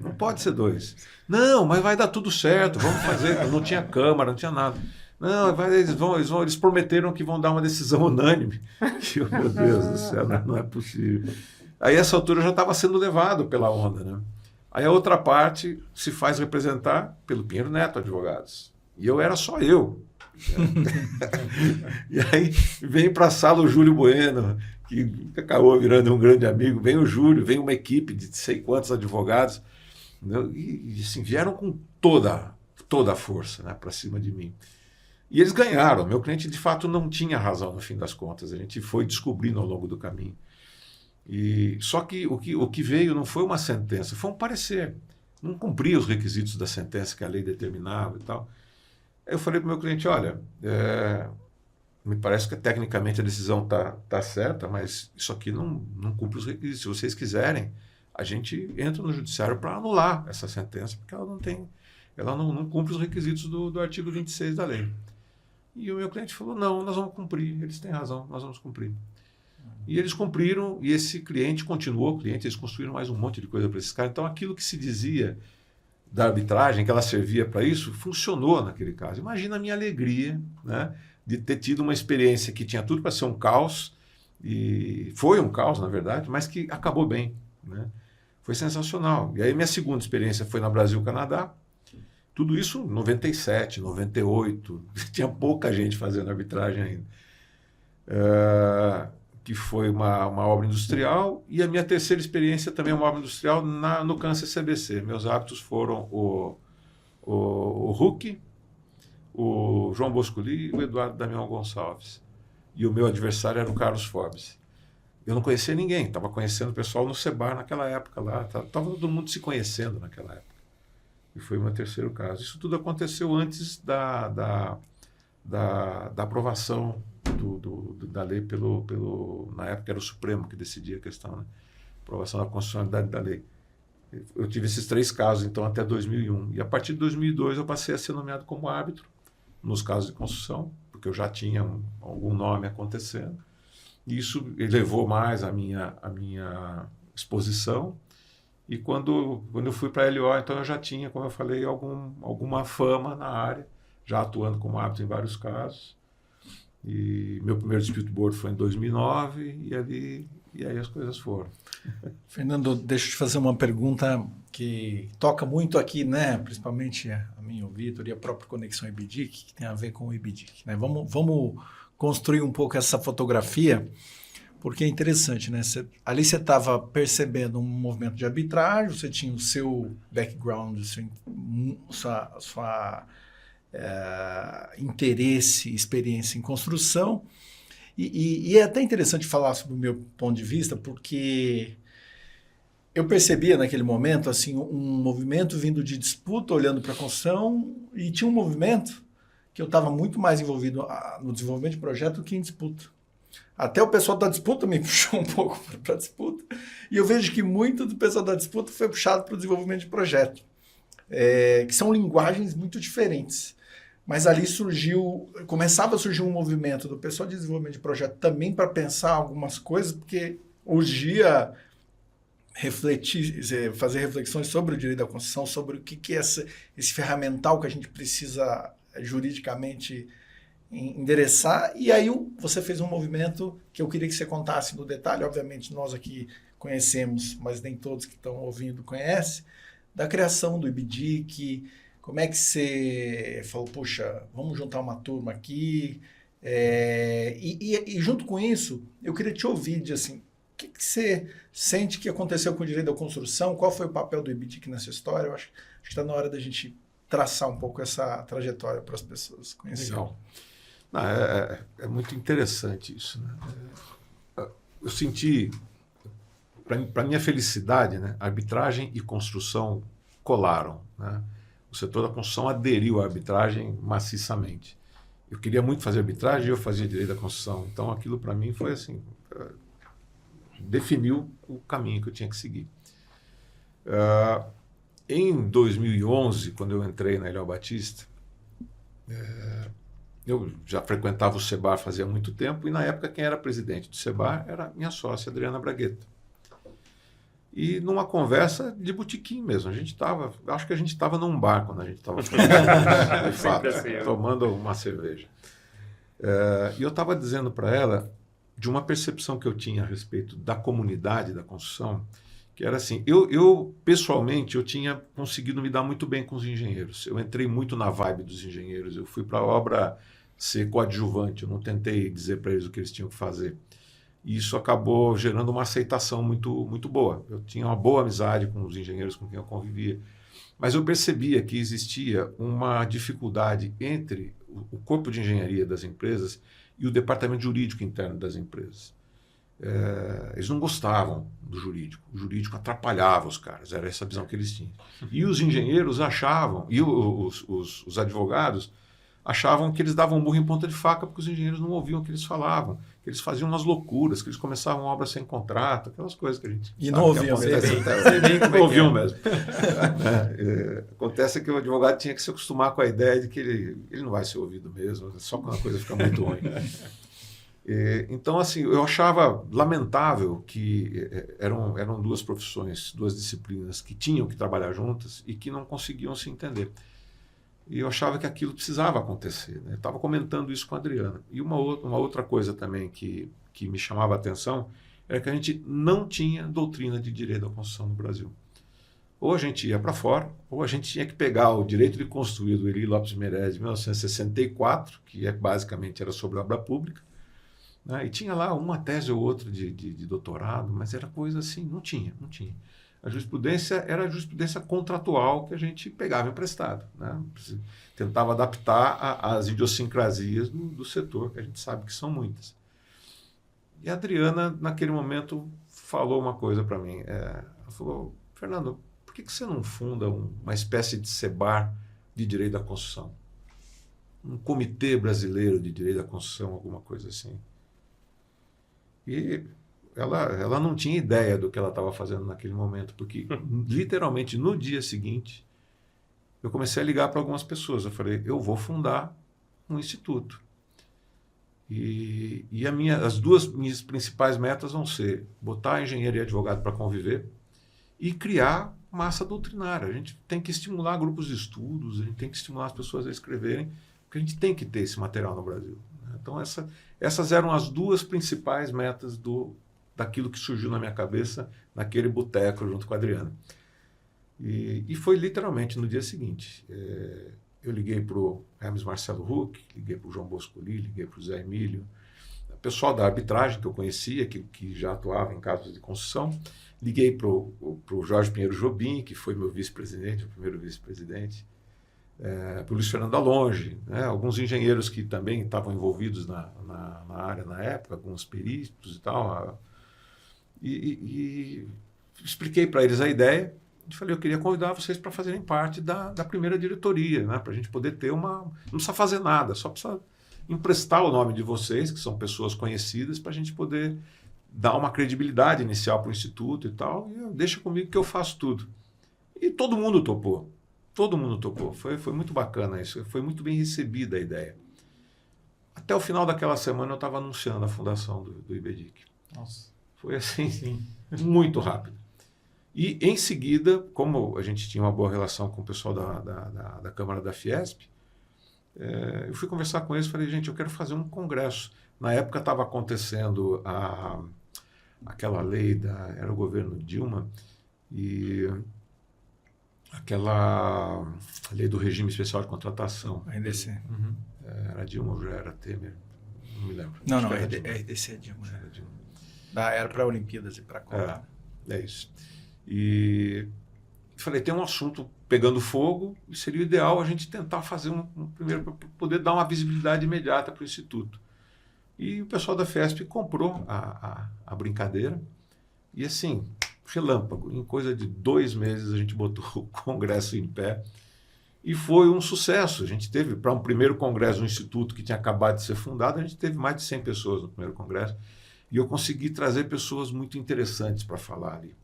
Não pode ser 2. Não, mas vai dar tudo certo, vamos fazer. Não tinha câmara, não tinha nada. Não, eles prometeram que vão dar uma decisão unânime. Eu, meu Deus do céu, não é possível. Aí, essa altura, eu já estava sendo levado pela onda, né? Aí, a outra parte se faz representar pelo Pinheiro Neto Advogados. E eu era só eu. E aí, vem para a sala o Júlio Bueno, que acabou virando um grande amigo. Vem o Júlio, vem uma equipe de sei quantos advogados. Né? E assim, vieram com toda a força, né, para cima de mim. E eles ganharam. Meu cliente, de fato, não tinha razão no fim das contas. A gente foi descobrindo ao longo do caminho. Só que o que veio não foi uma sentença, foi um parecer. Não cumpria os requisitos da sentença que a lei determinava e tal. Aí eu falei para o meu cliente, olha, me parece que tecnicamente a decisão tá certa, mas isso aqui não cumpre os requisitos. Se vocês quiserem, a gente entra no judiciário para anular essa sentença, porque ela não cumpre os requisitos do artigo 26 da lei. E o meu cliente falou, não, nós vamos cumprir, eles têm razão, nós vamos cumprir. E eles cumpriram, e esse cliente continuou cliente, eles construíram mais um monte de coisa para esses caras. Então, aquilo que se dizia da arbitragem, que ela servia para isso, funcionou naquele caso. Imagina a minha alegria, né, de ter tido uma experiência que tinha tudo para ser um caos, e foi um caos, na verdade, mas que acabou bem, né? Foi sensacional. E aí minha segunda experiência foi na Brasil-Canadá, tudo isso em 97, 98, tinha pouca gente fazendo arbitragem ainda. Que foi uma obra industrial, e a minha terceira experiência também é uma obra industrial no Câncer CBC. Meus hábitos foram o Huck, o João Boscoli e o Eduardo Damião Gonçalves. E o meu adversário era o Carlos Forbes. Eu não conhecia ninguém, estava conhecendo o pessoal no Sebar naquela época lá, estava todo mundo se conhecendo naquela época. E foi o meu terceiro caso. Isso tudo aconteceu antes da aprovação da lei na época era o Supremo que decidia a questão, né? Aprovação da constitucionalidade da lei. Eu tive esses 3 casos, então, até 2001. E a partir de 2002 eu passei a ser nomeado como árbitro nos casos de construção, porque eu já tinha algum nome acontecendo. E isso elevou mais a minha exposição. E quando eu fui para a LO, então eu já tinha, como eu falei, alguma fama na área, já atuando como árbitro em vários casos. E meu primeiro dispute board foi em 2009 e aí as coisas foram. Fernando, deixa eu te fazer uma pergunta que toca muito aqui, né? Principalmente a mim, o Vitor e a própria Conexão IBDIC, que tem a ver com o IBDIC, né? Vamos construir um pouco essa fotografia, porque é interessante, né? Ali você estava percebendo um movimento de arbitragem, você tinha o seu background, sua interesse, experiência em construção. E é até interessante falar sobre o meu ponto de vista, porque eu percebia naquele momento assim, um movimento vindo de disputa, olhando para a construção, e tinha um movimento que eu estava muito mais envolvido no desenvolvimento de projeto do que em disputa. Até o pessoal da disputa me puxou um pouco para a disputa, e eu vejo que muito do pessoal da disputa foi puxado para o desenvolvimento de projeto, que são linguagens muito diferentes. Mas ali começava a surgir um movimento do pessoal de desenvolvimento de projeto também para pensar algumas coisas, porque urgia fazer reflexões sobre o direito da construção, sobre o que é esse ferramental que a gente precisa juridicamente endereçar. E aí você fez um movimento que eu queria que você contasse no detalhe, obviamente nós aqui conhecemos, mas nem todos que estão ouvindo conhecem, da criação do IBDIC. Como é que você falou, puxa, vamos juntar uma turma aqui? E junto com isso, eu queria te ouvir de assim, o que você sente que aconteceu com o direito da construção? Qual foi o papel do IBDIC nessa história? Eu acho que está na hora da gente traçar um pouco essa trajetória para as pessoas conhecerem. Legal. Não, é muito interessante isso, né? Eu senti, para minha felicidade, né, arbitragem e construção colaram, né? O setor da construção aderiu à arbitragem maciçamente. Eu queria muito fazer arbitragem e eu fazia direito da construção. Então, aquilo para mim foi assim, definiu o caminho que eu tinha que seguir. Em 2011, quando eu entrei na Eliel Batista, eu já frequentava o Sebar fazia muito tempo, e na época quem era presidente do Sebar era minha sócia, Adriana Bragueta. E numa conversa de botequim mesmo, acho que a gente estava num bar quando a gente estava de fato, tomando uma cerveja. E eu estava dizendo para ela de uma percepção que eu tinha a respeito da comunidade da construção, que era assim, eu pessoalmente, eu tinha conseguido me dar muito bem com os engenheiros. Eu entrei muito na vibe dos engenheiros, eu fui para a obra ser coadjuvante, eu não tentei dizer para eles o que eles tinham que fazer. E isso acabou gerando uma aceitação muito, muito boa. Eu tinha uma boa amizade com os engenheiros com quem eu convivia, mas eu percebia que existia uma dificuldade entre o corpo de engenharia das empresas e o departamento jurídico interno das empresas. Eles não gostavam do jurídico. O jurídico atrapalhava os caras, era essa visão que eles tinham. E os engenheiros achavam, e os advogados achavam que eles davam burro em ponta de faca porque os engenheiros não ouviam o que eles falavam, que eles faziam umas loucuras, que eles começavam obras sem contrato, aquelas coisas que a gente E não ouviam mesmo. Não ouviam mesmo. Acontece que o advogado tinha que se acostumar com a ideia de que ele não vai ser ouvido mesmo, só quando a coisa fica muito ruim. Então, assim, eu achava lamentável que eram duas profissões, duas disciplinas que tinham que trabalhar juntas e que não conseguiam se entender. E eu achava que aquilo precisava acontecer. Né? Eu estava comentando isso com a Adriana. E uma outra coisa também que me chamava a atenção era que a gente não tinha doutrina de direito da construção no Brasil. Ou a gente ia para fora, ou a gente tinha que pegar o direito de construir do Elie Lopes Mérez de 1964, que basicamente era sobre obra pública, né? E tinha lá uma tese ou outra de doutorado, mas era coisa assim, não tinha. A jurisprudência era a jurisprudência contratual que a gente pegava emprestado, né? Tentava adaptar às idiosincrasias do setor, que a gente sabe que são muitas. E a Adriana, naquele momento, falou uma coisa para mim. Ela falou, Fernando, por que você não funda uma espécie de SEBAR de direito da construção? Um comitê brasileiro de direito da construção, alguma coisa assim. E ela não tinha ideia do que ela estava fazendo naquele momento, porque literalmente no dia seguinte eu comecei a ligar para algumas pessoas. Eu falei, eu vou fundar um instituto. E as duas minhas principais metas vão ser botar engenheiro e advogado para conviver e criar massa doutrinária. A gente tem que estimular grupos de estudos, a gente tem que estimular as pessoas a escreverem, porque a gente tem que ter esse material no Brasil. Então essas eram as duas principais metas daquilo que surgiu na minha cabeça naquele boteco junto com a Adriana. E foi literalmente no dia seguinte. Eu liguei para o Hermes Marcelo Huck, liguei para o João Bosco Lee, liguei para o Zé Emílio, o pessoal da arbitragem que eu conhecia, que já atuava em casos de construção. Liguei para o Jorge Pinheiro Jobim, que foi meu vice-presidente, o primeiro vice-presidente, para o Luiz Fernando Alonge, né? Alguns engenheiros que também estavam envolvidos na área na época, alguns peritos e tal. E expliquei para eles a ideia e falei, eu queria convidar vocês para fazerem parte da primeira diretoria, né? Para a gente poder ter não precisa fazer nada, só precisa emprestar o nome de vocês, que são pessoas conhecidas, para a gente poder dar uma credibilidade inicial para o Instituto e tal, e deixa comigo que eu faço tudo. E todo mundo topou. Foi muito bacana isso, foi muito bem recebida a ideia. Até o final daquela semana eu estava anunciando a fundação do IBDIC. Nossa. Foi assim, muito rápido. E em seguida, como a gente tinha uma boa relação com o pessoal da Câmara da Fiesp, eu fui conversar com eles e falei, gente, eu quero fazer um congresso. Na época estava acontecendo aquela lei, era o governo Dilma, e aquela lei do regime especial de contratação. A RDC. Uhum. Era Dilma ou já era Temer? Não me lembro. Não, Acho não, que é Dilma. RDC, Dilma. Era Dilma. Era para Olimpíadas e para Copa. É isso. E falei, tem um assunto pegando fogo e seria ideal a gente tentar fazer primeiro para poder dar uma visibilidade imediata para o Instituto. E o pessoal da Fiesp comprou a brincadeira e assim, relâmpago, em coisa de 2 meses a gente botou o congresso em pé e foi um sucesso. A gente teve, para um primeiro congresso no Instituto que tinha acabado de ser fundado, a gente teve mais de 100 pessoas no primeiro congresso e eu consegui trazer pessoas muito interessantes para falar ali.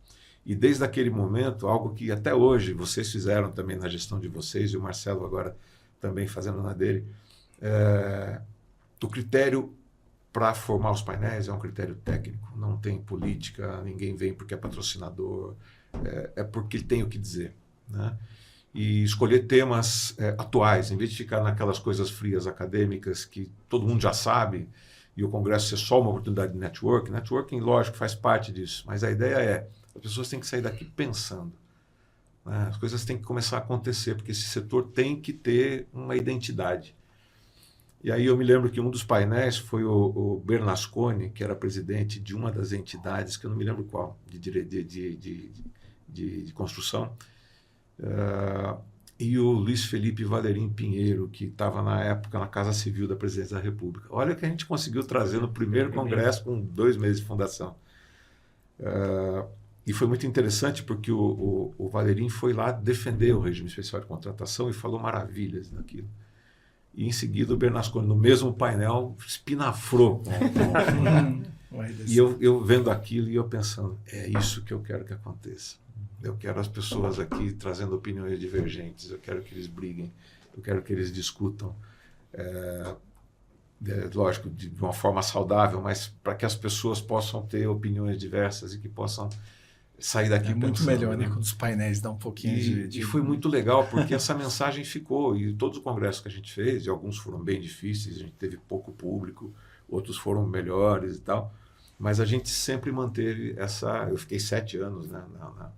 E desde aquele momento, algo que até hoje vocês fizeram também na gestão de vocês, e o Marcelo agora também fazendo na dele, o critério para formar os painéis é um critério técnico, não tem política, ninguém vem porque é patrocinador, é porque tem o que dizer, né? E escolher temas atuais, em vez de ficar naquelas coisas frias acadêmicas que todo mundo já sabe, e o congresso ser só uma oportunidade de networking. Networking, lógico, faz parte disso, mas a ideia as pessoas têm que sair daqui pensando, né? As coisas têm que começar a acontecer, porque esse setor tem que ter uma identidade. E aí eu me lembro que um dos painéis foi o Bernasconi, que era presidente de uma das entidades, que eu não me lembro qual, de construção, e o Luiz Felipe Valerim Pinheiro, que estava na época na Casa Civil da Presidência da República. Olha o que a gente conseguiu trazer no primeiro congresso com 2 meses de fundação. E foi muito interessante porque o Valerim foi lá defender o regime especial de contratação e falou maravilhas daquilo. E em seguida o Bernasconi, no mesmo painel, espinafrou. E eu vendo aquilo e eu pensando, é isso que eu quero que aconteça. Eu quero as pessoas aqui trazendo opiniões divergentes, eu quero que eles briguem, eu quero que eles discutam, lógico, de uma forma saudável, mas para que as pessoas possam ter opiniões diversas e que possam sair daqui pensando. É muito melhor, né? Quando os painéis dão um pouquinho E foi muito legal, porque essa mensagem ficou, e todos os congressos que a gente fez, e alguns foram bem difíceis, a gente teve pouco público, outros foram melhores e tal, mas a gente sempre manteve essa... Eu fiquei 7 anos, né,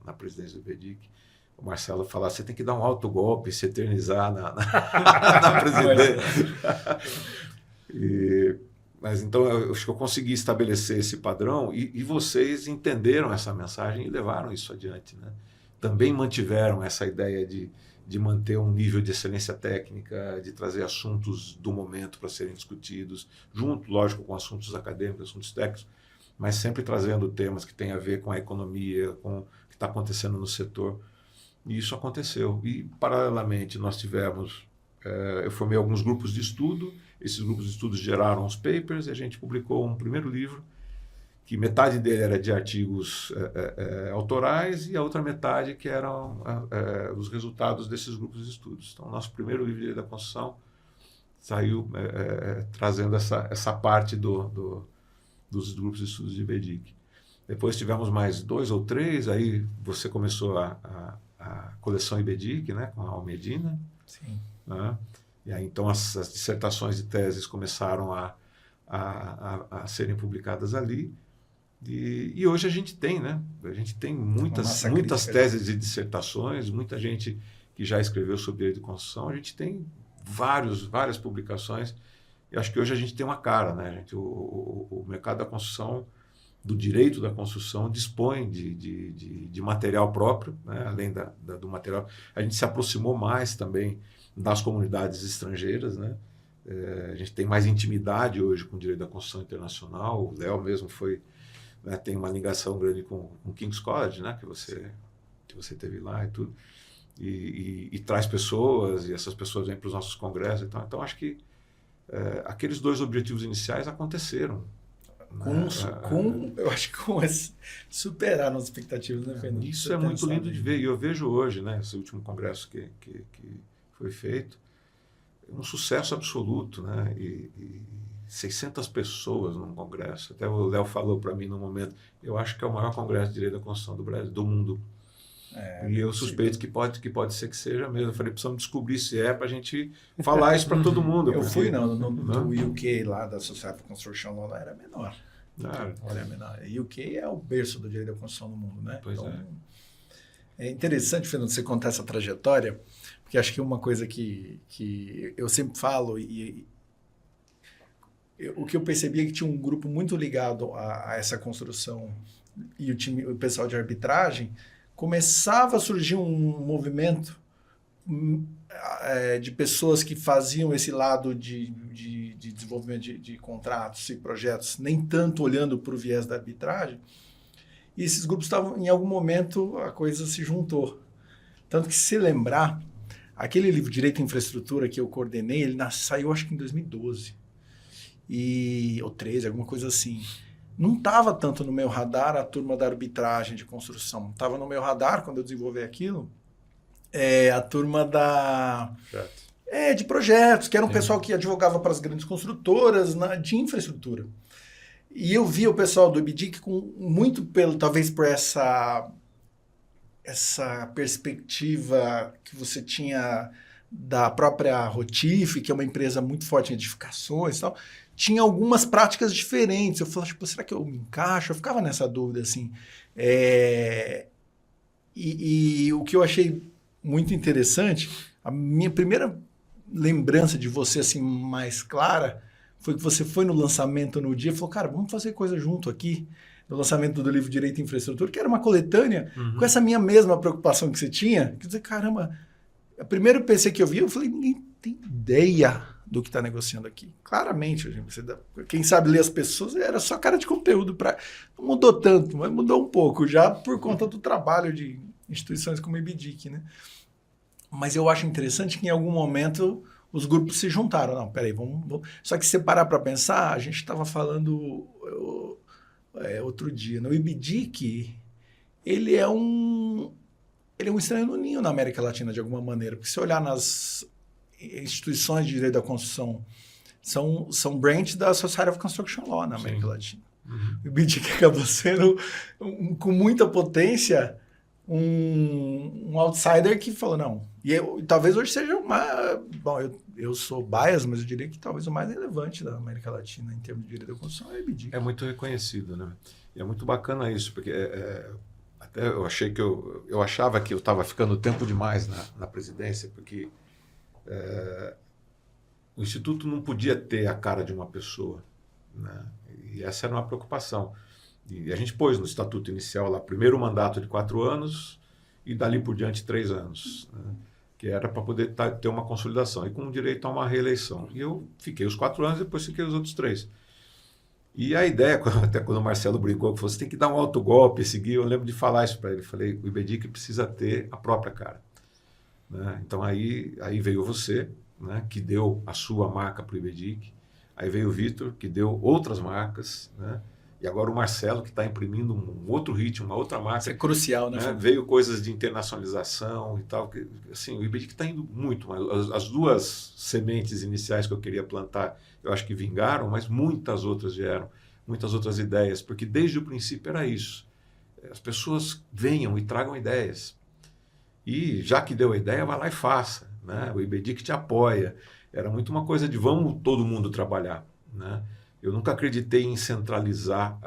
na presidência do IBDIC. O Marcelo falava, você tem que dar um autogolpe, se eternizar na presidência. Mas então eu acho que eu consegui estabelecer esse padrão e vocês entenderam essa mensagem e levaram isso adiante, né? Também mantiveram essa ideia de manter um nível de excelência técnica, de trazer assuntos do momento para serem discutidos, junto, lógico, com assuntos acadêmicos, assuntos técnicos, mas sempre trazendo temas que têm a ver com a economia, com o que está acontecendo no setor. E isso aconteceu. E, paralelamente, nós tivemos... eu formei alguns grupos de estudo, esses grupos de estudo geraram os papers e a gente publicou um primeiro livro, que metade dele era de artigos autorais e a outra metade que eram os resultados desses grupos de estudos. Então, nosso primeiro livro de Lei da Constituição saiu trazendo essa parte dos grupos de estudos de IBDIC. Depois tivemos mais 2 ou 3, aí você começou a coleção IBDIC, né, com a Almedina. Sim. Né? E aí, então, as dissertações e teses começaram a serem publicadas ali. E hoje a gente tem, né? A gente tem muitas teses e dissertações, muita gente que já escreveu sobre direito de construção. A gente tem várias publicações. E acho que hoje a gente tem uma cara, né? O mercado da construção, do direito da construção, dispõe de material próprio, né? Além do material. A gente se aproximou mais também das comunidades estrangeiras, né? A gente tem mais intimidade hoje com o direito da construção internacional. O Léo mesmo tem uma ligação grande com o King's College, né? Que você teve lá e tudo. E traz pessoas, e essas pessoas vêm para os nossos congressos. Então acho que aqueles 2 objetivos iniciais aconteceram. Eu acho que superaram as expectativas, né, Fernando? Isso é muito lindo de ver. E eu vejo hoje, né, esse último congresso que foi feito, um sucesso absoluto, né? E 600 pessoas num congresso. Até o Léo falou para mim no momento, eu acho que é o maior congresso de direito da construção do Brasil, do mundo. E eu suspeito que pode ser que seja mesmo. Eu falei, precisamos descobrir se para a gente falar isso para todo mundo. Eu fui no UK lá da Society for Construction Law, lá era menor. Olha, menor. E UK é o berço do direito da construção no mundo, né? Pois é interessante, Fernando, você contar essa trajetória, porque acho que uma coisa que eu sempre falo o que eu percebi é que tinha um grupo muito ligado a essa construção e o pessoal de arbitragem. Começava a surgir um movimento de pessoas que faziam esse lado de desenvolvimento de contratos e projetos, nem tanto olhando para o viés da arbitragem, e esses grupos estavam, em algum momento, a coisa se juntou. Tanto que, se lembrar, aquele livro Direito e Infraestrutura que eu coordenei, ele saiu acho que em 2012, ou 13, alguma coisa assim. Não estava tanto no meu radar a turma da arbitragem de construção. Estava no meu radar, quando eu desenvolvi aquilo, a turma de projetos, que era um pessoal que advogava para as grandes construtoras de infraestrutura. E eu vi o pessoal do IBDIC muito talvez por essa perspectiva que você tinha da própria Rotif, que é uma empresa muito forte em edificações e tal, tinha algumas práticas diferentes. Eu falava, será que eu me encaixo? Eu ficava nessa dúvida, assim. E o que eu achei muito interessante, a minha primeira lembrança de você, assim, mais clara, foi que você foi no lançamento no dia e falou, cara, vamos fazer coisa junto aqui, no lançamento do livro Direito e Infraestrutura, que era uma coletânea, com essa minha mesma preocupação que você tinha. Quer dizer, caramba, o primeiro PC que eu vi, eu falei, ninguém tem ideia do que está negociando aqui. Claramente, quem sabe ler as pessoas, era só cara de conteúdo. Não mudou tanto, mas mudou um pouco, já por conta do trabalho de instituições como o IBDIC, né? Mas eu acho interessante que em algum momento os grupos se juntaram. Não, peraí, vamos... Só que se você parar para pensar, a gente estava falando outro dia, no IBDIC, ele é um estranho no ninho na América Latina, de alguma maneira, porque se olhar nas instituições de direito da construção, são branch da Society of Construction Law na América Latina. Uhum. O IBDIC acabou sendo, com muita potência, um outsider que falou, não. E talvez hoje seja bom, eu sou bias, mas eu diria que talvez o mais relevante da América Latina em termos de direito da construção é o IBDIC. É muito reconhecido, né? E é muito bacana isso, porque até eu achei que eu achava que eu estava ficando tempo demais na presidência, porque o Instituto não podia ter a cara de uma pessoa, né? E essa era uma preocupação. E a gente pôs no estatuto inicial lá, primeiro mandato de 4 anos e dali por diante 3 anos, né? Que era para poder ter uma consolidação e com direito a uma reeleição. E eu fiquei os 4 anos e depois fiquei os outros 3. E a ideia, até quando o Marcelo brincou, que você tem que dar um autogolpe, seguir, eu lembro de falar isso para ele. Falei, o IBDIC precisa ter a própria cara, né? Então aí veio você, né, que deu a sua marca para o IBDIC. Aí veio o Vitor, que deu outras marcas, né? E agora o Marcelo, que está imprimindo um outro ritmo, uma outra marca. Isso é crucial, né? Veio coisas de internacionalização e tal. Assim, o IBDIC está indo muito. As 2 sementes iniciais que eu queria plantar, eu acho que vingaram, mas muitas outras vieram, muitas outras ideias, porque desde o princípio era isso. As pessoas venham e tragam ideias. E já que deu a ideia, vai lá e faça, né? O IBDIC te apoia. Era muito uma coisa de vamos todo mundo trabalhar, né? Eu nunca acreditei em centralizar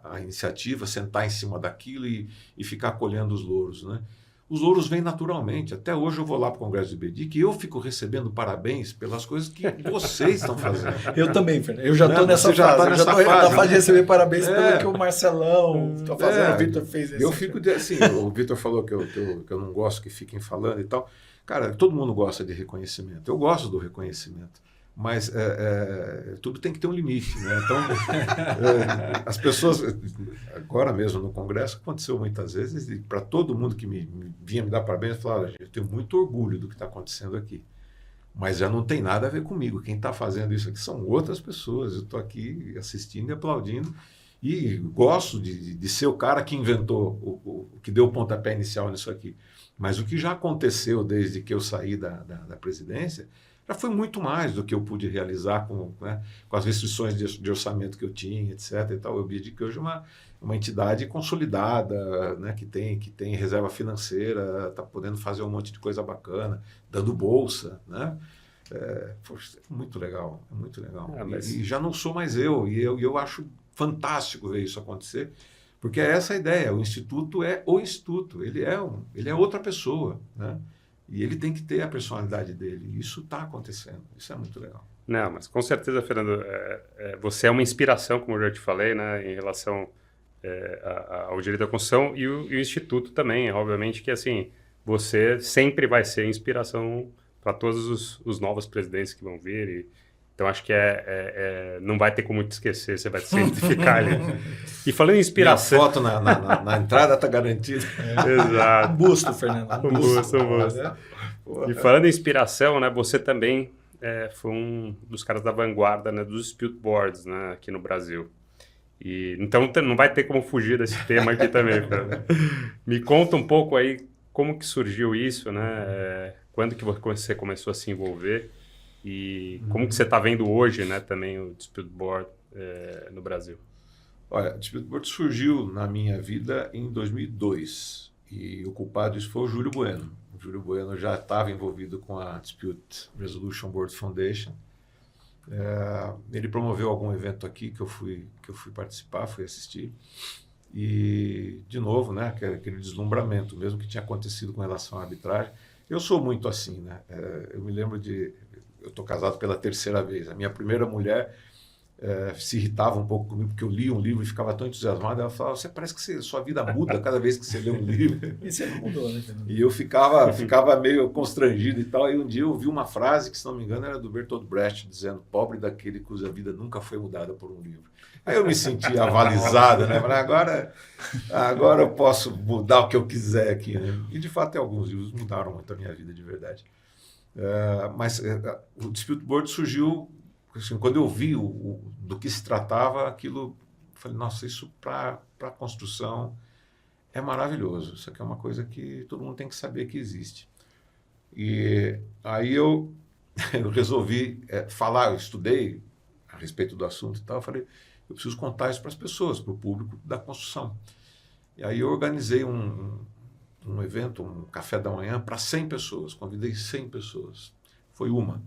a iniciativa, sentar em cima daquilo e ficar colhendo os louros, né? Os louros vêm naturalmente. Até hoje eu vou lá para o Congresso do IBDIC e eu fico recebendo parabéns pelas coisas que vocês estão fazendo. Eu também, Fernando. Eu já estou nessa fase. Eu já estou na fase de receber parabéns pelo que o Marcelão está fazendo, o Vitor fez isso. Eu fico assim, o Vitor falou que eu não gosto que fiquem falando e tal. Cara, todo mundo gosta de reconhecimento. Eu gosto do reconhecimento. Mas tudo tem que ter um limite, né? Então, as pessoas, agora mesmo no Congresso, aconteceu muitas vezes, e para todo mundo que vinha me dar parabéns, falaram, eu tenho muito orgulho do que está acontecendo aqui, mas já não tem nada a ver comigo. Quem está fazendo isso aqui são outras pessoas. Eu estou aqui assistindo e aplaudindo, e gosto de ser o cara que inventou, o que deu o pontapé inicial nisso aqui. Mas o que já aconteceu desde que eu saí da presidência já foi muito mais do que eu pude realizar com as restrições de orçamento que eu tinha, etc. E tal. Eu vi que hoje é uma entidade consolidada, né, que tem reserva financeira, está podendo fazer um monte de coisa bacana, dando bolsa, né? Poxa, é muito legal, é muito legal. E já não sou mais eu, e eu acho fantástico ver isso acontecer, porque é essa a ideia. O Instituto é o Instituto, ele é outra pessoa, né? E ele tem que ter a personalidade dele. E isso está acontecendo. Isso é muito legal. Não, mas com certeza, Fernando, você é uma inspiração, como eu já te falei, né, em relação ao direito da construção e o Instituto também. Obviamente que, assim, você sempre vai ser inspiração para todos os novos presidentes que vão vir. Então, acho que não vai ter como te esquecer, você vai se identificar ali. E falando em inspiração... Minha foto na entrada está garantida. Exato. Um busto, Fernando. Um busto. E falando em inspiração, né, você também foi um dos caras da vanguarda, né, dos dispute boards, né, aqui no Brasil. Então, não vai ter como fugir desse tema aqui também, Fernando. Me conta um pouco aí como que surgiu isso, né? Quando que você começou a se envolver? E como que você está vendo hoje, né, também o Dispute Board no Brasil? Olha, o Dispute Board surgiu na minha vida em 2002 e o culpado disso foi o Júlio Bueno. O Júlio Bueno já estava envolvido com a Dispute Resolution Board Foundation. Ele promoveu algum evento aqui que eu fui participar, fui assistir. E, de novo, né, aquele deslumbramento, mesmo que tinha acontecido com relação à arbitragem. Eu sou muito assim, né? Eu me lembro eu estou casado pela 3ª vez. A minha primeira mulher se irritava um pouco comigo, porque eu lia um livro e ficava tão entusiasmado. Ela falava, você parece que sua vida muda cada vez que você lê um livro. E você não mudou, né? E eu ficava meio constrangido e tal. E um dia eu ouvi uma frase que, se não me engano, era do Bertolt Brecht, dizendo, pobre daquele cuja vida nunca foi mudada por um livro. Aí eu me senti avalizado, né? Falei, agora eu posso mudar o que eu quiser aqui, né? E, de fato, alguns livros mudaram muito a minha vida de verdade. Mas o Dispute Board surgiu, assim, quando eu vi do que se tratava, aquilo, eu falei, nossa, isso para construção é maravilhoso. Isso aqui é uma coisa que todo mundo tem que saber que existe. E aí eu resolvi falar, eu estudei a respeito do assunto e tal, eu falei, eu preciso contar isso para as pessoas, para o público da construção. E aí eu organizei um evento, um café da manhã para 100 pessoas, convidei 100 pessoas. Foi uma.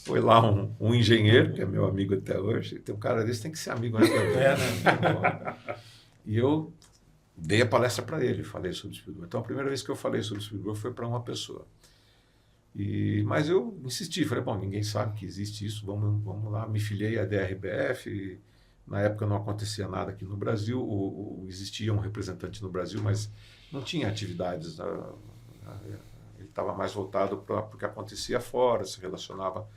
Foi lá um engenheiro, que é meu amigo até hoje, tem um cara desse, tem que ser amigo, né? E eu dei a palestra para ele, falei sobre o Dispute Board. Então a primeira vez que eu falei sobre o Dispute Board foi para uma pessoa. Mas eu insisti, falei, bom, ninguém sabe que existe isso, vamos lá, me filiei à DRBF, na época não acontecia nada aqui no Brasil, existia um representante no Brasil, mas não tinha atividades, ele estava mais voltado para o que acontecia fora, se relacionava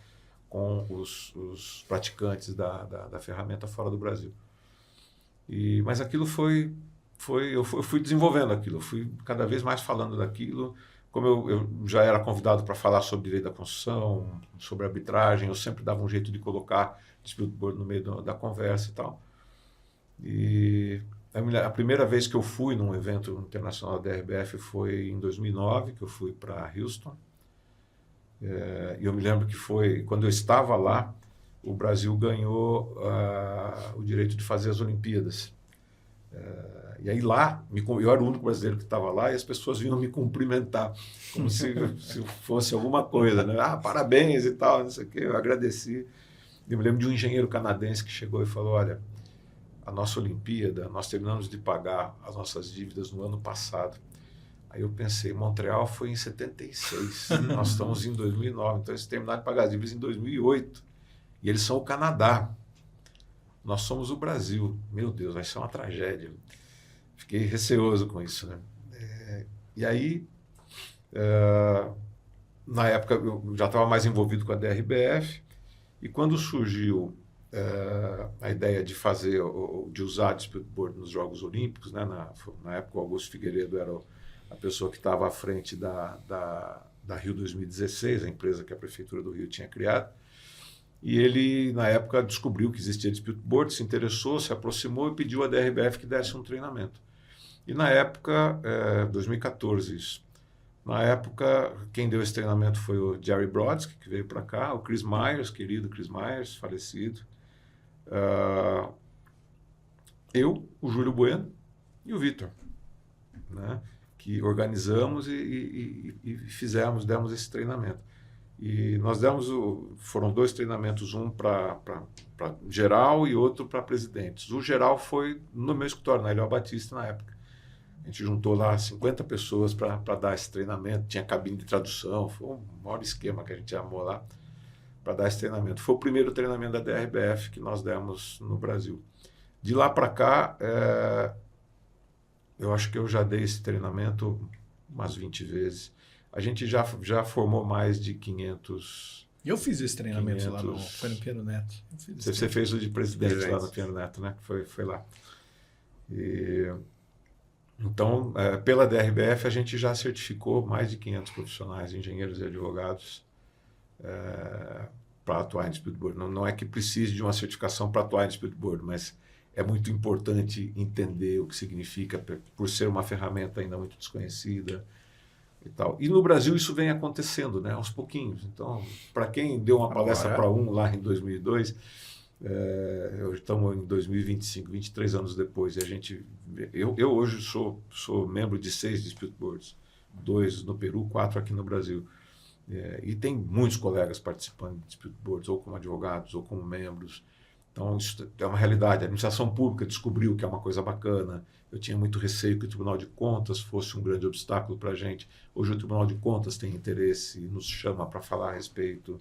com os praticantes da ferramenta fora do Brasil. Mas aquilo eu fui desenvolvendo aquilo, eu fui cada vez mais falando daquilo. Como eu já era convidado para falar sobre direito da construção, sobre arbitragem, eu sempre dava um jeito de colocar Dispute Board no meio da conversa e tal. E a primeira vez que eu fui num evento internacional da DRBF foi em 2009, que eu fui para Houston. E eu me lembro que foi, quando eu estava lá, o Brasil ganhou o direito de fazer as Olimpíadas. E aí lá, eu era o único brasileiro que estava lá e as pessoas vinham me cumprimentar, como se fosse alguma coisa, né? Parabéns e tal, não sei o quê, eu agradeci. Eu me lembro de um engenheiro canadense que chegou e falou, olha, a nossa Olimpíada, nós terminamos de pagar as nossas dívidas no ano passado. Aí eu pensei, Montreal foi em 76, nós estamos em 2009, então eles terminaram de pagar as dívidas em 2008. E eles são o Canadá. Nós somos o Brasil. Meu Deus, vai ser uma tragédia. Fiquei receoso com isso, né? E aí, na época, eu já estava mais envolvido com a DRBF, e quando surgiu a ideia de usar a Dispute Board nos Jogos Olímpicos, né? Na época o Augusto Figueiredo era a pessoa que estava à frente da Rio 2016, a empresa que a Prefeitura do Rio tinha criado. E ele, na época, descobriu que existia Dispute Board, se interessou, se aproximou e pediu à DRBF que desse um treinamento. E na época, 2014 isso, na época, quem deu esse treinamento foi o Jerry Brodsky, que veio para cá, o Chris Myers, querido Chris Myers, falecido, eu, o Júlio Bueno e o Vitor, né, que organizamos e demos esse treinamento. E nós foram 2 treinamentos, um para geral e outro para presidentes. O geral foi no meu escritório, na Eliel Batista, na época. A gente juntou lá 50 pessoas para dar esse treinamento, tinha cabine de tradução, foi um maior esquema que a gente armou lá para dar esse treinamento. Foi o primeiro treinamento da DRBF que nós demos no Brasil. De lá para cá, eu acho que eu já dei esse treinamento umas 20 vezes. A gente já formou mais de 500... Eu fiz esse treinamento lá foi no Piano Neto. Você fez o de presidente lá no Piano Neto, né? Foi lá. Então, pela DRBF, a gente já certificou mais de 500 profissionais, engenheiros e advogados, para atuar em Dispute Board. Não é que precise de uma certificação para atuar em Dispute Board, mas é muito importante entender o que significa, por ser uma ferramenta ainda muito desconhecida. E no Brasil isso vem acontecendo, né, aos pouquinhos. Então, para quem deu uma palestra para lá em 2002, estamos em 2025, 23 anos depois, e eu hoje sou membro de 6 Dispute Boards, 2 no Peru, 4 aqui no Brasil. E tem muitos colegas participando de Dispute Boards, ou como advogados, ou como membros. Então, isso é uma realidade. A administração pública descobriu que é uma coisa bacana. Eu tinha muito receio que o Tribunal de Contas fosse um grande obstáculo para a gente. Hoje o Tribunal de Contas tem interesse e nos chama para falar a respeito.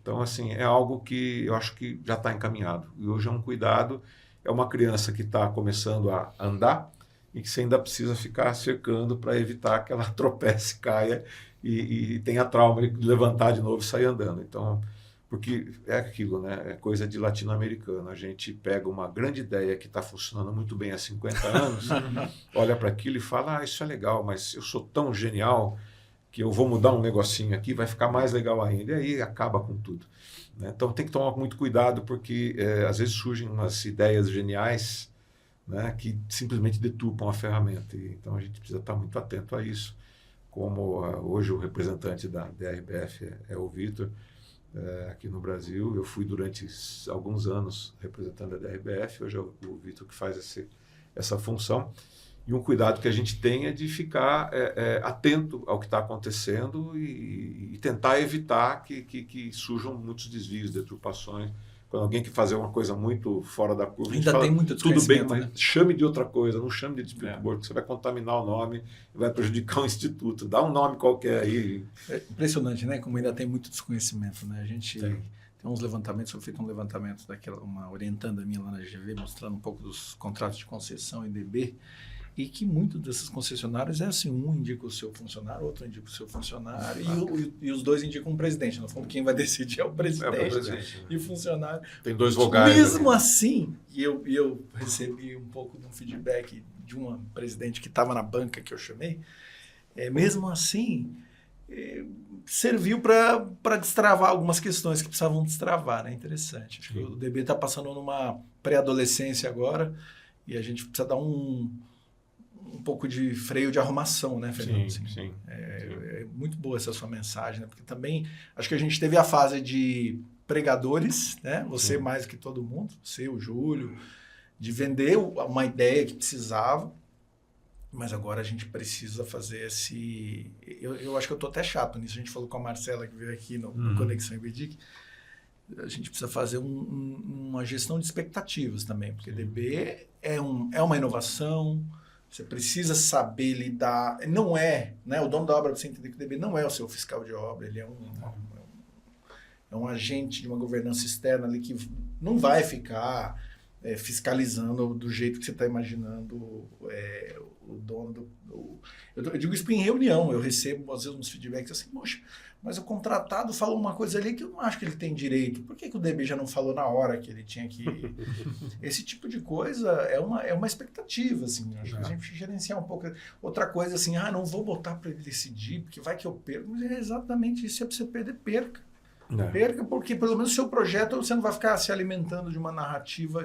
Então, assim, é algo que eu acho que já está encaminhado. E hoje é um cuidado, é uma criança que está começando a andar e que você ainda precisa ficar cercando para evitar que ela tropece, caia e tenha trauma de levantar de novo e sair andando. Então, porque é aquilo, né? É coisa de latino-americano. A gente pega uma grande ideia que está funcionando muito bem há 50 anos, olha para aquilo e fala, isso é legal, mas eu sou tão genial que eu vou mudar um negocinho aqui, vai ficar mais legal ainda. E aí acaba com tudo. Né? Então tem que tomar muito cuidado, porque às vezes surgem umas ideias geniais, né, que simplesmente deturpam a ferramenta. Então a gente precisa estar muito atento a isso. Como hoje o representante da DRBF é o Vitor, aqui no Brasil. Eu fui durante alguns anos representando a DRBF, hoje é o Vitor que faz essa função. E um cuidado que a gente tem é de ficar atento ao que está acontecendo e tentar evitar que surjam muitos desvios, deturpações. Quando alguém quer fazer uma coisa muito fora da curva, ainda fala, tem muito tudo bem, mas né? chame de outra coisa, não chame de Dispute Board, você vai contaminar o nome e vai prejudicar o instituto. Dá um nome qualquer aí. É impressionante, né? Como ainda tem muito desconhecimento, né? A gente tem uns levantamentos, eu fiz um levantamento uma orientanda minha lá na GV, mostrando um pouco dos contratos de concessão e DB, e que muitos desses concessionários é assim, um indica o seu funcionário, outro indica o seu funcionário, e os dois indicam um presidente. No fundo, quem vai decidir é o presidente, e o funcionário. Tem dois vogais. Mesmo assim, e eu recebi um pouco de um feedback de uma presidente que estava na banca que eu chamei, mesmo assim, serviu para destravar algumas questões que precisavam destravar, né? Interessante. Acho que o DB está passando numa pré-adolescência agora, e a gente precisa dar um pouco de freio de arrumação, né, Fernando? Sim. É muito boa essa sua mensagem, né? Porque também acho que a gente teve a fase de pregadores, né? Você mais que todo mundo, você, o Júlio, de vender uma ideia que precisava, mas agora a gente precisa fazer esse... Eu acho que eu estou até chato nisso. A gente falou com a Marcela, que veio aqui no Conexão IBDIC. A gente precisa fazer uma gestão de expectativas também, porque DB é uma inovação. Você precisa saber lidar. Não é, né? O dono da obra, você entender que o DB não é o seu fiscal de obra, ele é um agente de uma governança externa ali que não vai ficar fiscalizando do jeito que você está imaginando o dono do... Eu digo isso em reunião, eu recebo às vezes uns feedbacks assim, poxa, mas o contratado falou uma coisa ali que eu não acho que ele tem direito. Por que o DB já não falou na hora que ele tinha que... Esse tipo de coisa é uma expectativa, assim. Acho que a gente gerenciar um pouco. Outra coisa assim, não vou botar para ele decidir, porque vai que eu perco. Mas é exatamente isso, é para você perder, perca. Perca, porque pelo menos o seu projeto, você não vai ficar se alimentando de uma narrativa,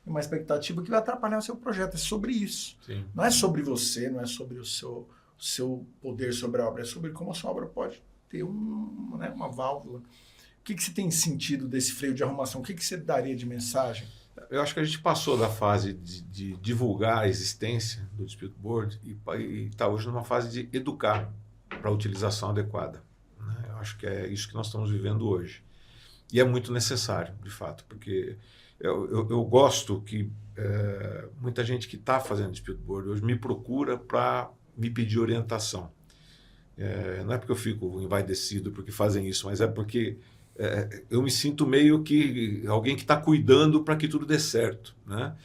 uma expectativa que vai atrapalhar o seu projeto. É sobre isso. Sim. Não é sobre você, não é sobre o seu poder sobre a obra, é sobre como a sua obra pode ter uma válvula. O que você tem sentido desse freio de arrumação? O que você daria de mensagem? Eu acho que a gente passou da fase de divulgar a existência do Dispute Board e está hoje numa fase de educar para a utilização adequada. Né? Eu acho que é isso que nós estamos vivendo hoje. E é muito necessário, de fato, porque eu gosto que muita gente que está fazendo Dispute Board hoje me procura para me pedir orientação. Não é porque eu fico envaidecido porque fazem isso, mas é porque eu me sinto meio que alguém que está cuidando para que tudo dê certo, né?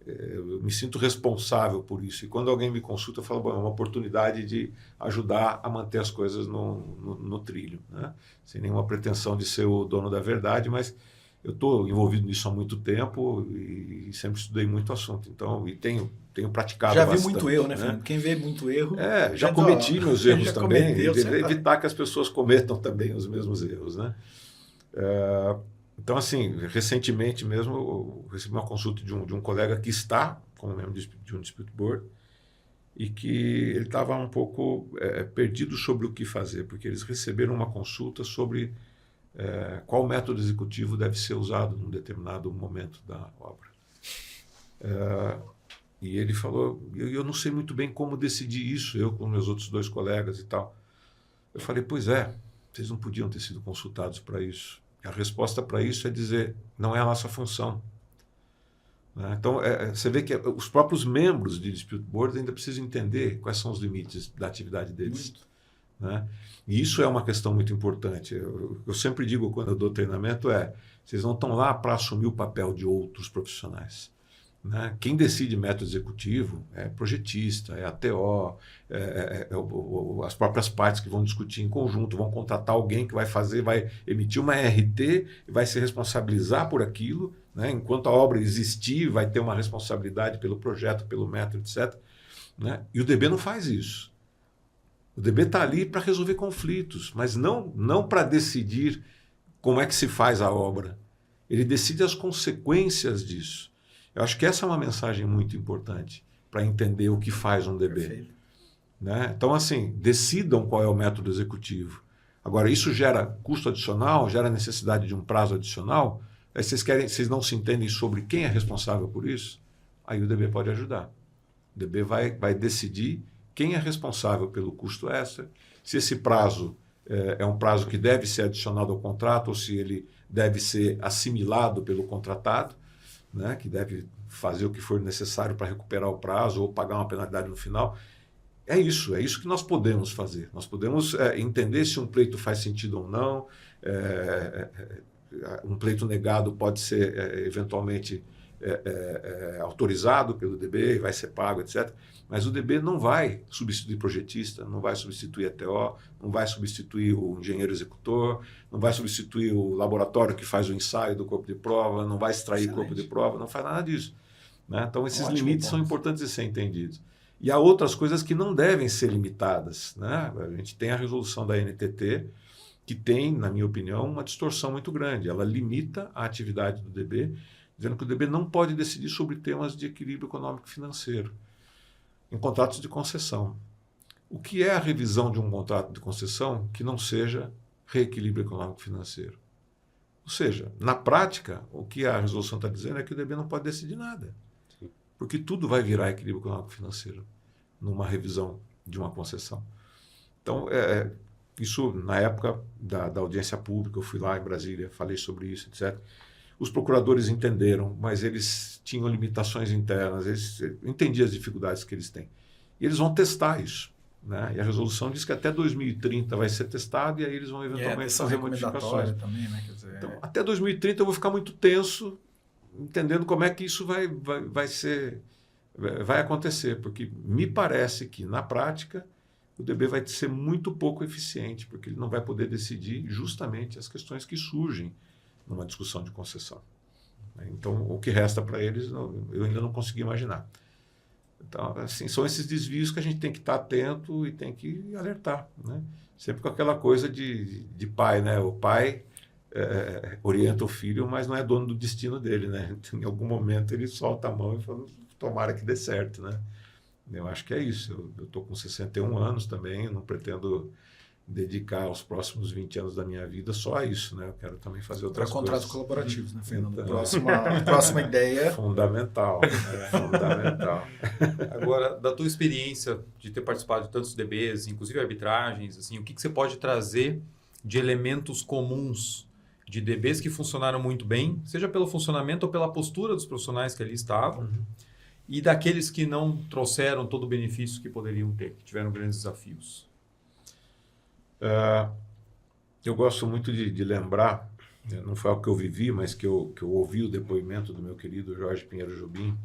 Eu me sinto responsável por isso. E quando alguém me consulta, eu falo, bom, é uma oportunidade de ajudar a manter as coisas no trilho, né? Sem nenhuma pretensão de ser o dono da verdade, mas eu estou envolvido nisso há muito tempo e sempre estudei muito o assunto. Então, e tenho praticado bastante. Já vi muito erro, né, Fernando? Quem vê muito erro... já cometi meus erros também. Evitar que as pessoas cometam também os mesmos erros, né? Então, assim, recentemente mesmo, eu recebi uma consulta de um colega que está como membro de um Dispute Board e que ele estava um pouco perdido sobre o que fazer, porque eles receberam uma consulta sobre qual método executivo deve ser usado num determinado momento da obra. E ele falou, eu não sei muito bem como decidir isso, eu com meus outros dois colegas e tal. Eu falei, pois vocês não podiam ter sido consultados para isso. A resposta para isso é dizer, não é a nossa função. Né? Então, você vê que os próprios membros de Dispute Board ainda precisam entender quais são os limites da atividade deles. Né? E isso é uma questão muito importante. Eu sempre digo quando eu dou treinamento vocês não estão lá para assumir o papel de outros profissionais. Né? Quem decide método executivo é projetista, é ATO, as próprias partes que vão discutir em conjunto, vão contratar alguém que vai emitir uma RT e vai se responsabilizar por aquilo, né? Enquanto a obra existir, vai ter uma responsabilidade pelo projeto, pelo método, etc. Né? E o DB não faz isso. O DB está ali para resolver conflitos, mas não para decidir como é que se faz a obra. Ele decide as consequências disso. Eu acho que essa é uma mensagem muito importante para entender o que faz um DB. Perfeito. Né? Então, assim, decidam qual é o método executivo. Agora, isso gera custo adicional, gera necessidade de um prazo adicional. Aí vocês não se entendem sobre quem é responsável por isso? Aí o DB pode ajudar. O DB vai decidir quem é responsável pelo custo extra, se esse prazo é um prazo que deve ser adicionado ao contrato ou se ele deve ser assimilado pelo contratado, né, que deve fazer o que for necessário para recuperar o prazo ou pagar uma penalidade no final. É isso que nós podemos fazer. Nós podemos entender se um pleito faz sentido ou não. Um pleito negado pode ser eventualmente autorizado pelo DB, vai ser pago, etc. Mas o DB não vai substituir projetista, não vai substituir ETO, não vai substituir o engenheiro executor, não vai substituir o laboratório que faz o ensaio do corpo de prova, não vai extrair corpo de prova, não faz nada disso. Né? Então, esses limites são importantes de ser entendidos. E há outras coisas que não devem ser limitadas. Né? A gente tem a resolução da NTT, que tem, na minha opinião, uma distorção muito grande. Ela limita a atividade do DB, dizendo que o DB não pode decidir sobre temas de equilíbrio econômico e financeiro em contratos de concessão. O que é a revisão de um contrato de concessão que não seja reequilíbrio econômico e financeiro? Ou seja, na prática, o que a resolução está dizendo é que o DB não pode decidir nada. Porque tudo vai virar equilíbrio econômico e financeiro numa revisão de uma concessão. Então, isso na época da audiência pública, eu fui lá em Brasília, falei sobre isso, etc. Os procuradores entenderam, mas eles tinham limitações internas, eu entendi as dificuldades que eles têm. E eles vão testar isso. Né? E a resolução diz que até 2030 vai ser testado e aí eles vão eventualmente fazer modificações. Também, né? Quer dizer, então, até 2030 eu vou ficar muito tenso, entendendo como é que isso vai acontecer, porque me parece que, na prática, o DB vai ser muito pouco eficiente, porque ele não vai poder decidir justamente as questões que surgem numa discussão de concessão. Então, o que resta para eles, eu ainda não consegui imaginar. Então, assim, são esses desvios que a gente tem que estar atento e tem que alertar. Né? Sempre com aquela coisa de pai, né? O pai orienta o filho, mas não é dono do destino dele, né? Em algum momento ele solta a mão e fala, tomara que dê certo, né? Eu acho que é isso. Eu estou com 61 anos também, eu não pretendo dedicar os próximos 20 anos da minha vida só a isso, né? Eu quero também fazer outras coisas. Para contratos colaborativos, né, Fernando? Então, Próxima ideia. Fundamental. Fundamental. Agora, da tua experiência de ter participado de tantos DBs, inclusive arbitragens, assim, o que você pode trazer de elementos comuns de DBs que funcionaram muito bem, seja pelo funcionamento ou pela postura dos profissionais que ali estavam, e daqueles que não trouxeram todo o benefício que poderiam ter, que tiveram grandes desafios? Eu gosto muito de lembrar, não foi algo que eu vivi, mas que eu ouvi o depoimento do meu querido Jorge Pinheiro Jobim,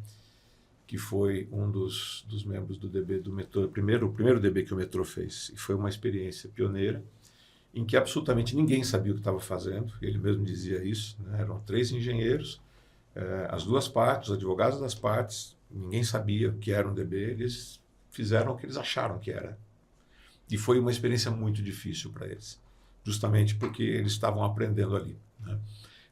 que foi um dos membros do DB do metrô, o primeiro DB que o metrô fez, e foi uma experiência pioneira, em que absolutamente ninguém sabia o que estava fazendo, ele mesmo dizia isso, né? Eram 3 engenheiros, as duas partes, os advogados das partes, ninguém sabia o que era um DB, eles fizeram o que eles acharam que era. E foi uma experiência muito difícil para eles, justamente porque eles estavam aprendendo ali. Né?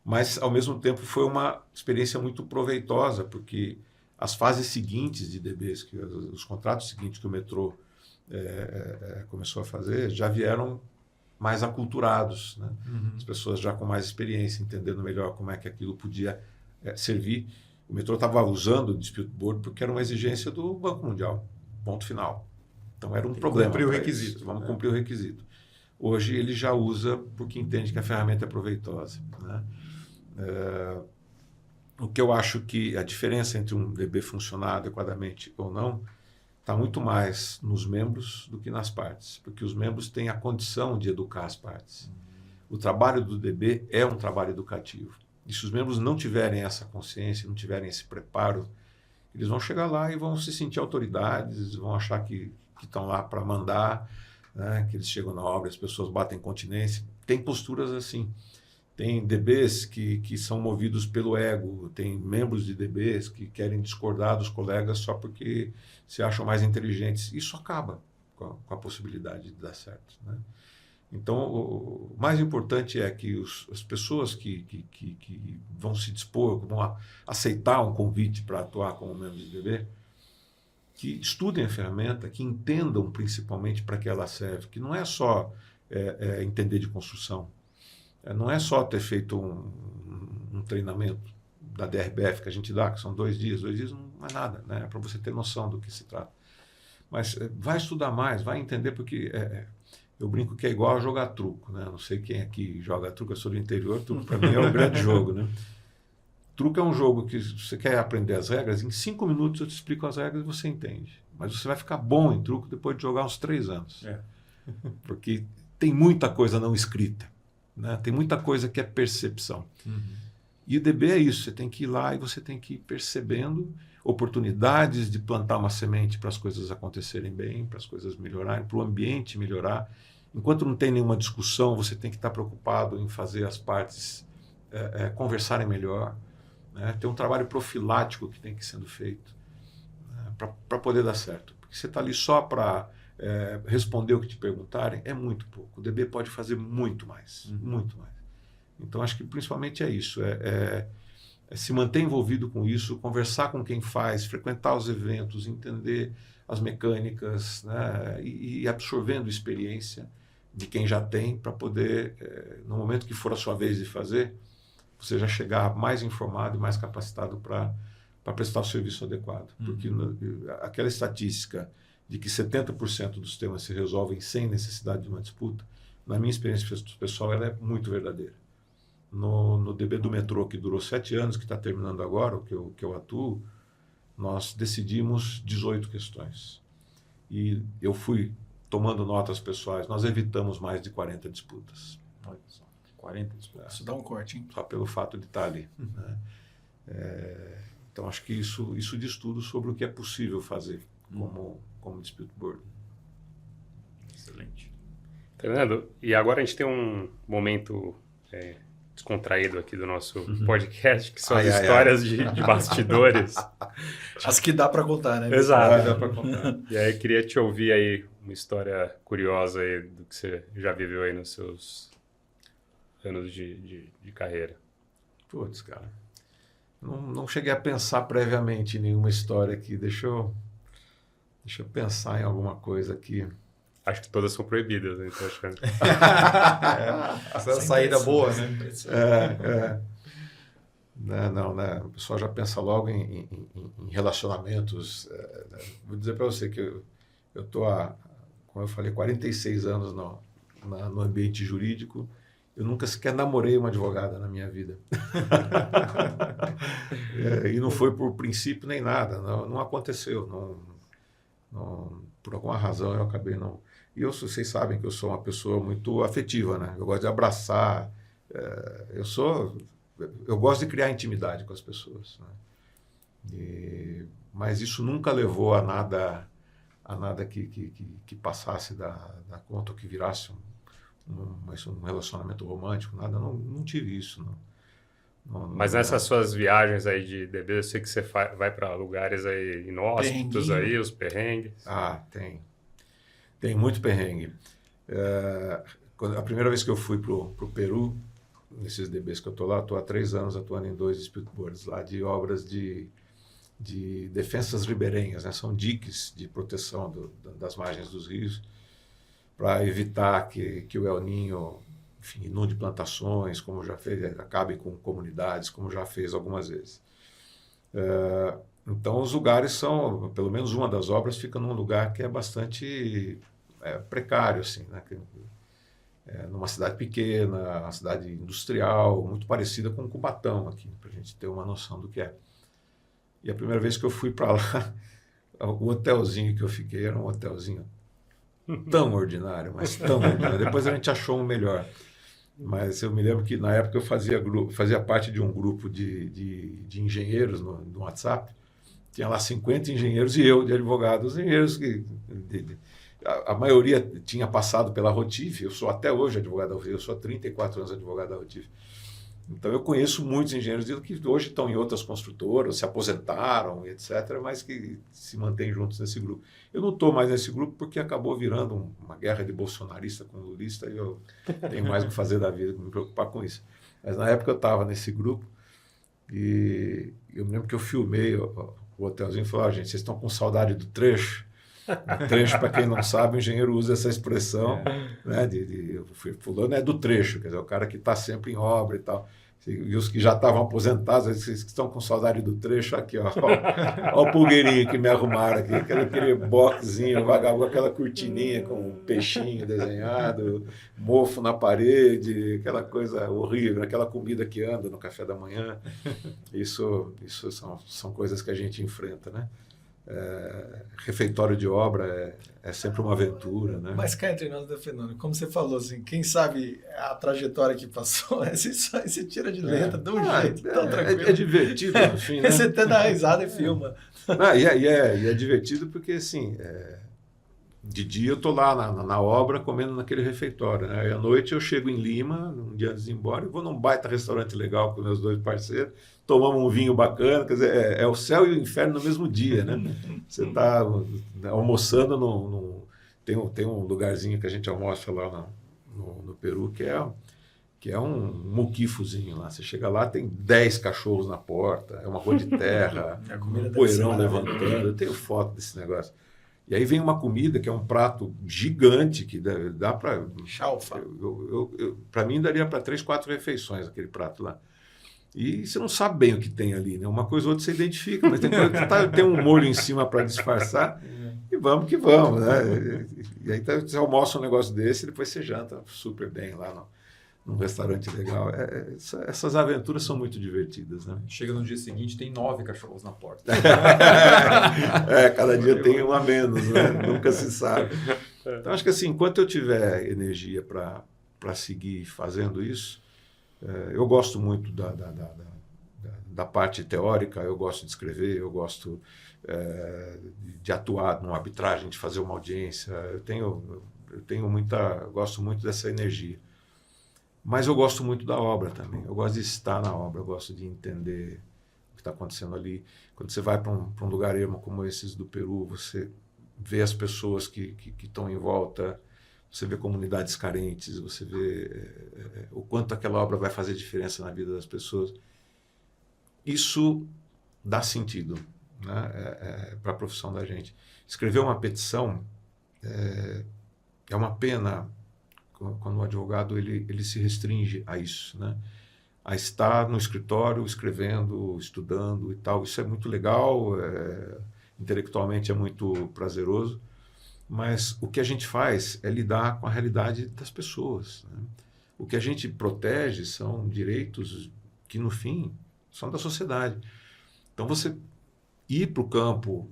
Mas, ao mesmo tempo, foi uma experiência muito proveitosa, porque as fases seguintes de DBs, os contratos seguintes que o metrô começou a fazer, já vieram mais aculturados, né? As pessoas já com mais experiência, entendendo melhor como é que aquilo podia servir. O metrô estava usando o dispute board porque era uma exigência do Banco Mundial, ponto final. Então era um problema. Cumprir o requisito. Vamos cumprir o requisito. Hoje ele já usa porque entende que a ferramenta é proveitosa. Né? O que eu acho que a diferença entre um DB funcionar adequadamente ou não está muito mais nos membros do que nas partes, porque os membros têm a condição de educar as partes. O trabalho do DB é um trabalho educativo. E se os membros não tiverem essa consciência, não tiverem esse preparo, eles vão chegar lá e vão se sentir autoridades, vão achar que estão lá para mandar, né? Que eles chegam na obra, as pessoas batem continência. Tem posturas assim. Tem DBs que são movidos pelo ego, tem membros de DBs que querem discordar dos colegas só porque se acham mais inteligentes. Isso acaba. com a possibilidade de dar certo, né? Então, o mais importante é que as pessoas que vão se dispor, vão aceitar um convite para atuar como membro de DB, que estudem a ferramenta, que entendam principalmente para que ela serve, que não é só entender de construção, não é só ter feito um treinamento da DRBF que a gente dá, que são 2 dias não é nada, né? É para você ter noção do que se trata. Mas vai estudar mais, vai entender, porque eu brinco que é igual a jogar truco, né? Não sei quem aqui joga truco, eu sou do interior, truco para mim é um grande jogo, né? Truco é um jogo que você quer aprender as regras, em 5 minutos eu te explico as regras e você entende. Mas você vai ficar bom em truco depois de jogar uns 3 anos. Porque tem muita coisa não escrita, né? Tem muita coisa que é percepção. E o DB é isso, você tem que ir lá e você tem que ir percebendo oportunidades de plantar uma semente para as coisas acontecerem bem, para as coisas melhorarem, para o ambiente melhorar. Enquanto não tem nenhuma discussão, você tem que estar preocupado em fazer as partes conversarem melhor, né? Tem um trabalho profilático que tem que ir sendo feito, né? Para poder dar certo. Porque você está ali só para responder o que te perguntarem, é muito pouco. O DB pode fazer muito mais, muito mais. Então, acho que principalmente é isso, se manter envolvido com isso, conversar com quem faz, frequentar os eventos, entender as mecânicas, né? E absorvendo experiência de quem já tem, para poder, no momento que for a sua vez de fazer, você já chegar mais informado e mais capacitado para prestar o serviço adequado. Porque aquela estatística de que 70% dos temas se resolvem sem necessidade de uma disputa, na minha experiência pessoal, ela é muito verdadeira. No DB do metrô, que durou 7 anos, que está terminando agora, o que eu atuo, nós decidimos 18 questões. E eu fui tomando notas pessoais, nós evitamos mais de 40 disputas. Olha só, 40 disputas. Isso dá um corte, hein? Só pelo fato de estar ali, né? Então, acho que isso diz tudo sobre o que é possível fazer como dispute board. Excelente. Fernando, e agora a gente tem um momento descontraído aqui do nosso podcast, que são as histórias de bastidores. As que dá para contar, né? Exato. Dá para contar. E aí, queria te ouvir aí uma história curiosa aí do que você já viveu aí nos seus anos de carreira. Putz, cara. Não cheguei a pensar previamente em nenhuma história aqui. Deixa eu pensar em alguma coisa aqui. Acho que todas são proibidas, né? Então, achando. Essa é a saída boa, né? Não, né? O pessoal já pensa logo em relacionamentos. Vou dizer para você que eu estou há, como eu falei, 46 anos no ambiente jurídico. Eu nunca sequer namorei uma advogada na minha vida. E não foi por princípio nem nada. Não aconteceu. Por alguma razão eu acabei não... E vocês sabem que eu sou uma pessoa muito afetiva, né? Eu gosto de abraçar. Eu gosto de criar intimidade com as pessoas, né? Mas isso nunca levou a nada que passasse da conta, ou que virasse um relacionamento romântico, nada. Não tive isso, não. Mas nessas suas viagens aí de DB, eu sei que você vai para lugares aí inóspitos aí, os perrengues. Tem. Tem muito perrengue. A primeira vez que eu fui pro Peru, nesses DBs que eu estou lá, estou há 3 anos atuando em 2 dispute boards lá, de obras de defensas ribeirinhas, né? São diques de proteção das margens dos rios, para evitar que o El Niño, enfim, inunde plantações, como já fez, acabe com comunidades, como já fez algumas vezes. Então, os lugares são, pelo menos uma das obras fica num lugar que é bastante precário, assim, né? Numa cidade pequena, uma cidade industrial, muito parecida com Cubatão aqui, para a gente ter uma noção do que é. E a primeira vez que eu fui para lá, o hotelzinho que eu fiquei era um hotelzinho tão ordinário, mas tão ordinário. Depois a gente achou um melhor. Mas eu me lembro que na época eu fazia parte de um grupo de engenheiros no WhatsApp. Tinha lá 50 engenheiros e eu de advogados. Engenheiros que a maioria tinha passado pela Rotif. Eu sou até hoje advogado da Rotif. Eu sou há 34 anos advogado da Rotif. Então eu conheço muitos engenheiros que hoje estão em outras construtoras, se aposentaram, etc., mas que se mantêm juntos nesse grupo. Eu não estou mais nesse grupo porque acabou virando uma guerra de bolsonarista com lulista e eu tenho mais o que fazer da vida, me preocupar com isso. Mas na época eu estava nesse grupo e eu me lembro que eu filmei o hotelzinho e falei, gente, vocês estão com saudade do trecho? O trecho, para quem não sabe, o engenheiro usa essa expressão, né, fulano é do trecho, quer dizer, o cara que está sempre em obra e tal. E os que já estavam aposentados, esses que estão com saudade do trecho, aqui, ó o pulgueirinho que me arrumaram aqui, aquele boxzinho, vagabundo, aquela cortininha com um peixinho desenhado, mofo na parede, aquela coisa horrível, aquela comida que anda no café da manhã. Isso são coisas que a gente enfrenta, né? Refeitório de obra é sempre uma aventura, né? Mas cá entre nós, Fernando, como você falou, assim, quem sabe a trajetória que passou, você tira de letra de um jeito tão tranquilo. É divertido, no fim, né? Você até dá risada e filma. E é divertido porque, assim, de dia eu estou lá na obra comendo naquele refeitório, né? E à noite eu chego em Lima, um dia antes de ir embora, e vou num baita restaurante legal com meus 2 parceiros, tomamos um vinho bacana, quer dizer, é o céu e o inferno no mesmo dia, né? Você está almoçando tem um lugarzinho que a gente almoça lá no Peru, que é um muquifozinho lá. Você chega lá, tem 10 cachorros na porta, é uma rua de terra, um poeirão levantando. Eu tenho foto desse negócio. E aí vem uma comida que é um prato gigante, que dá para... Chalfa. Para mim, daria para 3, 4 refeições aquele prato lá. E você não sabe bem o que tem ali, né? Uma coisa ou outra você identifica, mas tem coisa que tem um molho em cima para disfarçar, e vamos que vamos, né? E aí você almoça um negócio desse e depois você janta super bem lá num restaurante legal. Essas aventuras são muito divertidas, né? Chega no dia seguinte, tem 9 cachorros na porta. Cada dia tem um a menos, né? Nunca se sabe. Então, acho que assim, enquanto eu tiver energia para seguir fazendo isso, eu gosto muito da parte teórica, eu gosto de escrever, eu gosto de atuar numa arbitragem, de fazer uma audiência. Gosto muito dessa energia. Mas eu gosto muito da obra também. Eu gosto de estar na obra, eu gosto de entender o que está acontecendo ali. Quando você vai para um lugar ermo como esses do Peru, você vê as pessoas que estão em volta, você vê comunidades carentes, você vê o quanto aquela obra vai fazer diferença na vida das pessoas. Isso dá sentido, né, para a profissão da gente. Escrever uma petição é uma pena quando o advogado ele se restringe a isso, né? A estar no escritório escrevendo, estudando e tal. Isso é muito legal, intelectualmente é muito prazeroso, mas o que a gente faz é lidar com a realidade das pessoas, né? O que a gente protege são direitos que, no fim, são da sociedade. Então, você ir para o campo,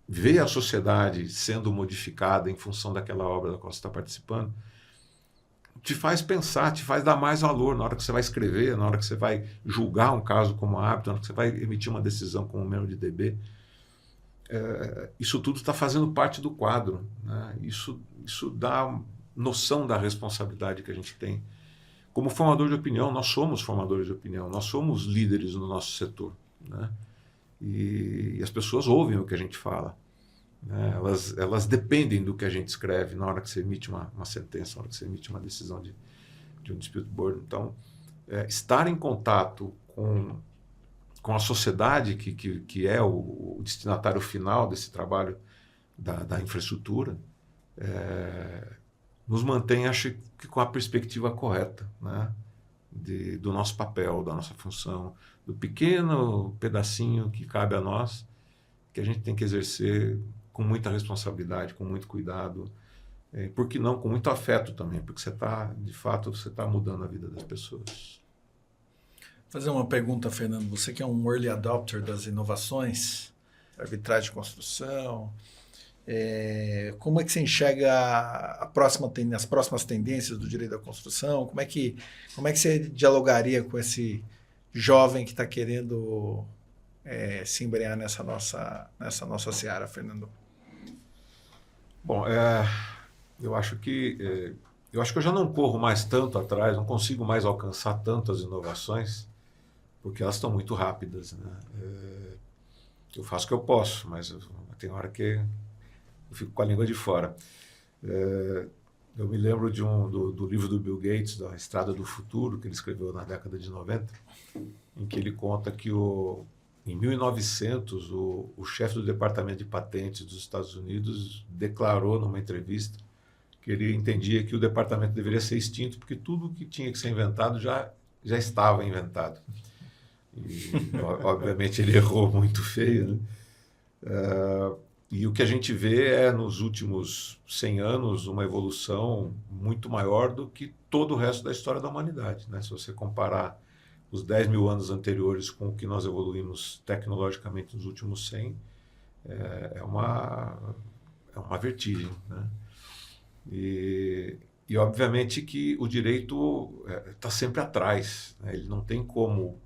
ver a sociedade sendo modificada em função daquela obra da qual você está participando, te faz pensar, te faz dar mais valor na hora que você vai escrever, na hora que você vai julgar um caso como hábito, na hora que você vai emitir uma decisão como membro de DB. Isso tudo está fazendo parte do quadro, né? Isso dá noção da responsabilidade que a gente tem. Como formador de opinião, nós somos formadores de opinião, nós somos líderes no nosso setor, né? E as pessoas ouvem o que a gente fala, né? Elas dependem do que a gente escreve na hora que você emite uma sentença, na hora que você emite uma decisão de um dispute board. Então, estar em contato com a sociedade que é o destinatário final desse trabalho da infraestrutura, nos mantém, acho que, com a perspectiva correta, né? Do nosso papel, da nossa função, do pequeno pedacinho que cabe a nós, que a gente tem que exercer com muita responsabilidade, com muito cuidado, por que não com muito afeto também, porque de fato, você está mudando a vida das pessoas. Fazer uma pergunta, Fernando. Você que é um early adopter das inovações, arbitragem de construção, como é que você enxerga as próximas tendências do direito da construção? Como é que você dialogaria com esse jovem que está querendo se embrenhar nessa nossa seara, Fernando? Bom, eu acho que eu acho que eu já não corro mais tanto atrás, não consigo mais alcançar tantas inovações, porque elas estão muito rápidas, né? Eu faço o que eu posso, mas tem hora que eu fico com a língua de fora. Eu me lembro do livro do Bill Gates, da Estrada do Futuro, que ele escreveu na década de 90, em que ele conta que em 1900 o chefe do Departamento de Patentes dos Estados Unidos declarou numa entrevista que ele entendia que o departamento deveria ser extinto porque tudo que tinha que ser inventado já estava inventado. E, obviamente, ele errou muito feio, né? E o que a gente vê é, nos últimos 100 anos, uma evolução muito maior do que todo o resto da história da humanidade, né? Se você comparar os 10 mil anos anteriores com o que nós evoluímos tecnologicamente nos últimos 100, é uma vertigem, né? E obviamente que o direito está sempre atrás, né? Ele não tem como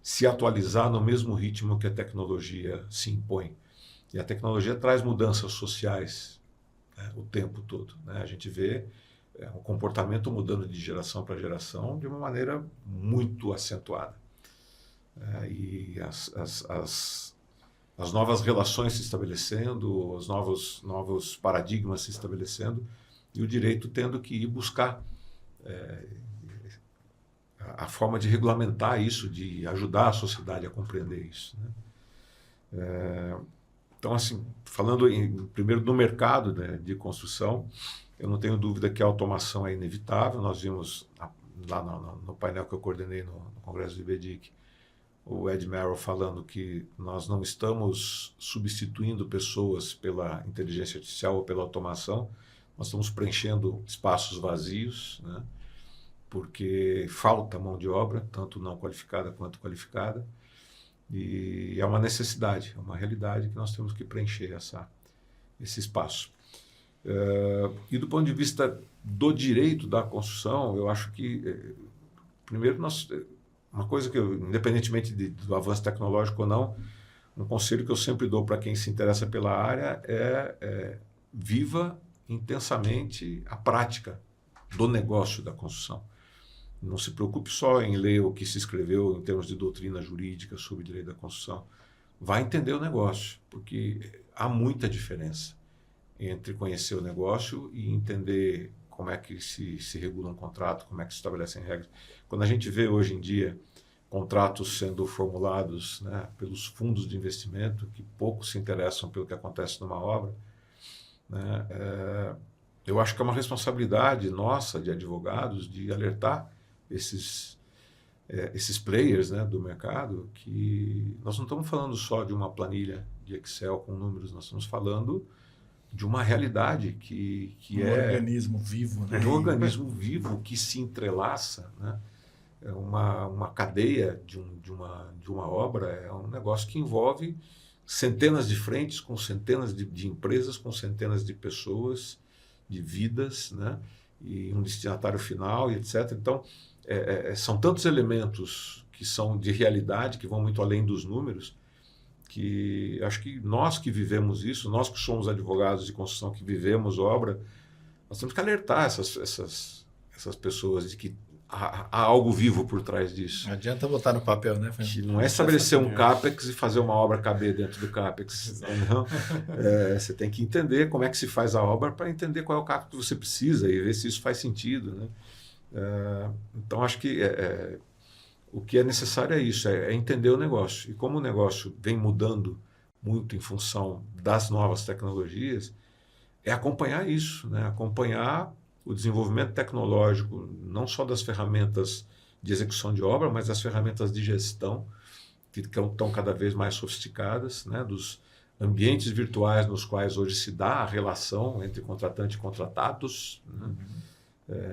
se atualizar no mesmo ritmo que a tecnologia se impõe. E a tecnologia traz mudanças sociais, né, o tempo todo, né? A gente vê o comportamento mudando de geração para geração de uma maneira muito acentuada. E as novas relações se estabelecendo, os novos paradigmas se estabelecendo, e o direito tendo que ir buscar a forma de regulamentar isso, de ajudar a sociedade a compreender isso, né? Então, assim, falando primeiro do mercado, né, de construção, eu não tenho dúvida que a automação é inevitável. Nós vimos lá no painel que eu coordenei no Congresso do IBDIC, o Ed Merrill falando que nós não estamos substituindo pessoas pela inteligência artificial ou pela automação, nós estamos preenchendo espaços vazios, né? Porque falta mão de obra, tanto não qualificada quanto qualificada, e é uma necessidade, é uma realidade que nós temos que preencher esse espaço. E do ponto de vista do direito da construção, eu acho que, primeiro, uma coisa que independentemente do avanço tecnológico ou não, um conselho que eu sempre dou para quem se interessa pela área é viva intensamente a prática do negócio da construção. Não se preocupe só em ler o que se escreveu em termos de doutrina jurídica sobre direito da construção. Vai entender o negócio, porque há muita diferença entre conhecer o negócio e entender como é que se regula um contrato, como é que se estabelecem regras. Quando a gente vê hoje em dia contratos sendo formulados, né, pelos fundos de investimento, que pouco se interessam pelo que acontece numa obra, né, eu acho que é uma responsabilidade nossa, de advogados, de alertar esses players, né, do mercado, que nós não estamos falando só de uma planilha de Excel com números, nós estamos falando de uma realidade que é organismo vivo, né? Um organismo vivo que se entrelaça, né? É uma cadeia de uma obra, é um negócio que envolve centenas de frentes, com centenas de empresas, com centenas de pessoas, de vidas, né? E um destinatário final, e etc. Então, são tantos elementos que são de realidade, que vão muito além dos números, que acho que nós que vivemos isso, nós que somos advogados de construção, que vivemos obra, nós temos que alertar essas pessoas de que há algo vivo por trás disso. Não adianta botar no papel, né? Que não é estabelecer um CAPEX e fazer uma obra caber dentro do CAPEX. Não. Você tem que entender como é que se faz a obra para entender qual é o CAPEX que você precisa e ver se isso faz sentido, né? Então, acho que o que é necessário é isso, é entender o negócio. E como o negócio vem mudando muito em função das novas tecnologias, é acompanhar isso, né? Acompanhar o desenvolvimento tecnológico, não só das ferramentas de execução de obra, mas das ferramentas de gestão, que estão cada vez mais sofisticadas, né? Dos ambientes virtuais nos quais hoje se dá a relação entre contratante e contratados, né?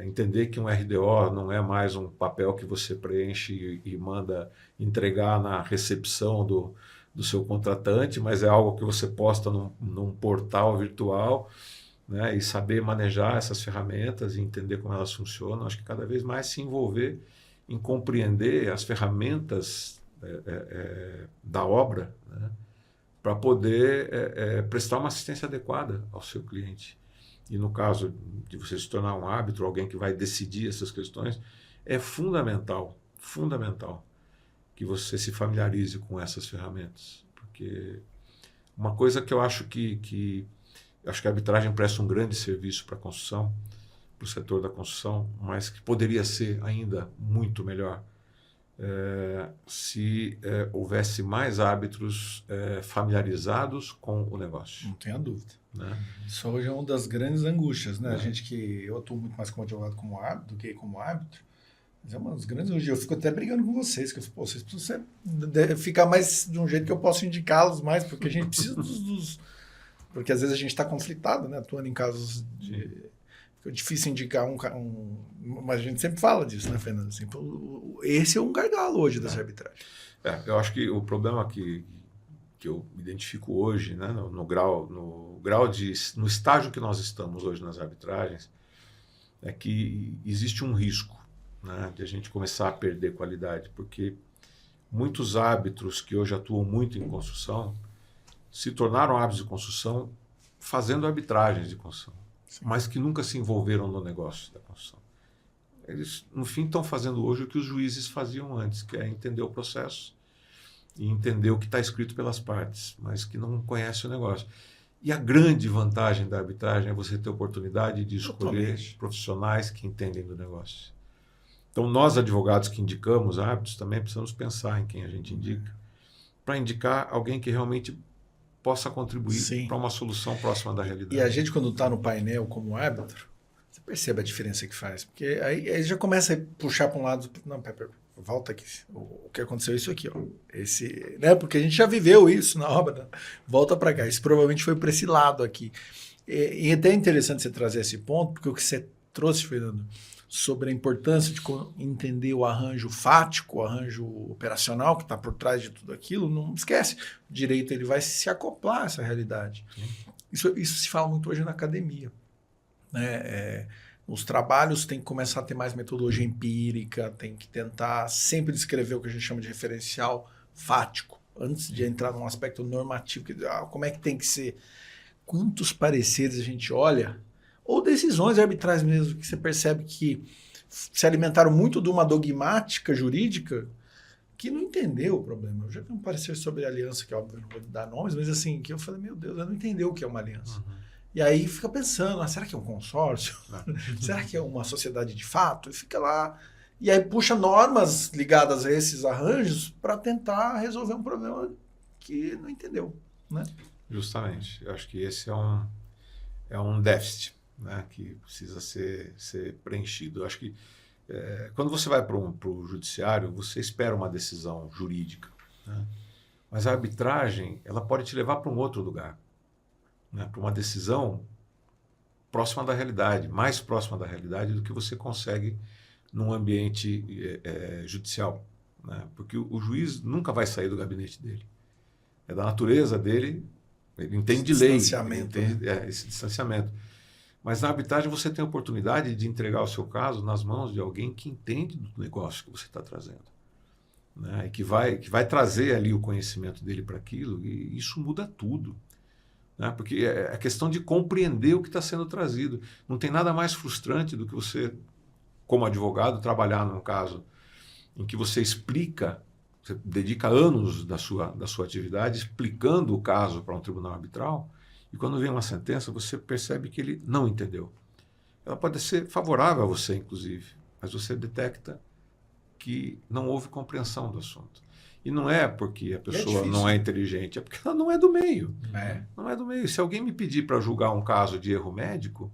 Entender que um RDO não é mais um papel que você preenche e manda entregar na recepção do seu contratante, mas é algo que você posta num portal virtual, né? E saber manejar essas ferramentas e entender como elas funcionam. Acho que cada vez mais se envolver em compreender as ferramentas da obra, né? Para poder prestar uma assistência adequada ao seu cliente. e no caso de você se tornar um árbitro, alguém que vai decidir essas questões, é fundamental que você se familiarize com essas ferramentas. Porque uma coisa que eu acho que a arbitragem presta um grande serviço para a construção, para o setor da construção, mas que poderia ser ainda muito melhor se houvesse mais árbitros familiarizados com o negócio. Não tenha dúvida. Né? Isso hoje é uma das grandes angústias, né? Eu atuo muito mais como advogado como árbitro do que como árbitro. Mas é uma das grandes angústias. Eu fico até brigando com vocês, que eu falo, vocês precisam ficar mais de um jeito que eu possa indicá-los mais, porque a gente precisa dos... Porque às vezes a gente está conflitado, né? Atuando em casos de... É difícil indicar mas a gente sempre fala disso, né, Fernando? Assim, esse é um gargalo hoje dessa arbitragem. Eu acho que o problema que eu identifico hoje, né, no estágio que nós estamos hoje nas arbitragens, é que existe um risco, né, de a gente começar a perder qualidade, porque muitos árbitros que hoje atuam muito em construção se tornaram árbitros de construção fazendo arbitragens de construção. Sim. Mas que nunca se envolveram no negócio da construção. Eles, no fim, estão fazendo hoje o que os juízes faziam antes, que é entender o processo e entender o que está escrito pelas partes, mas que não conhece o negócio. E a grande vantagem da arbitragem é você ter a oportunidade de escolher profissionais que entendem do negócio. Então, nós, advogados que indicamos árbitros, também precisamos pensar em quem a gente indica, para indicar alguém que realmente possa contribuir para uma solução próxima da realidade. E a gente, quando está no painel como árbitro, você percebe a diferença que faz. Porque aí já começa a puxar para um lado. Não, Pepper, volta aqui. O que aconteceu é isso aqui. Ó. Né? Porque a gente já viveu isso na obra. Né? Volta para cá. Isso provavelmente foi para esse lado aqui. E até é interessante você trazer esse ponto, porque o que você trouxe, Fernando, sobre a importância de entender o arranjo fático, o arranjo operacional que está por trás de tudo aquilo, não esquece. O direito ele vai se acoplar a essa realidade. Isso se fala muito hoje na academia. Né? Os trabalhos têm que começar a ter mais metodologia empírica, tem que tentar sempre descrever o que a gente chama de referencial fático, antes de entrar num aspecto normativo. Como é que tem que ser? Quantos pareceres a gente olha... Ou decisões arbitrais mesmo, que você percebe que se alimentaram muito de uma dogmática jurídica que não entendeu o problema. Eu já vi um parecer sobre aliança, que óbvio eu não vou dar nomes, mas assim, que eu falei, meu Deus, eu não entendeu o que é uma aliança. Uhum. E aí fica pensando, será que é um consórcio? Será que é uma sociedade de fato? E fica lá, e aí puxa normas ligadas a esses arranjos para tentar resolver um problema que não entendeu. Né? Justamente. Eu acho que esse é um déficit. Né, que precisa ser preenchido. Eu acho que quando você vai para o judiciário, você espera uma decisão jurídica. Né? Mas a arbitragem ela pode te levar para um outro lugar, né, para uma decisão próxima da realidade, mais próxima da realidade do que você consegue num ambiente judicial. Né? Porque o juiz nunca vai sair do gabinete dele. É da natureza dele, ele entende lei, ele entende esse distanciamento. Mas na arbitragem você tem a oportunidade de entregar o seu caso nas mãos de alguém que entende do negócio que você está trazendo. Né? E que vai trazer ali o conhecimento dele para aquilo, e isso muda tudo. Né? Porque é a questão de compreender o que está sendo trazido. Não tem nada mais frustrante do que você, como advogado, trabalhar num caso em que você explica, você dedica anos da sua atividade explicando o caso para um tribunal arbitral. E quando vem uma sentença, você percebe que ele não entendeu. Ela pode ser favorável a você, inclusive, mas você detecta que não houve compreensão do assunto. E não é porque a pessoa não é inteligente, é porque ela não é do meio. Não é do meio. Se alguém me pedir para julgar um caso de erro médico,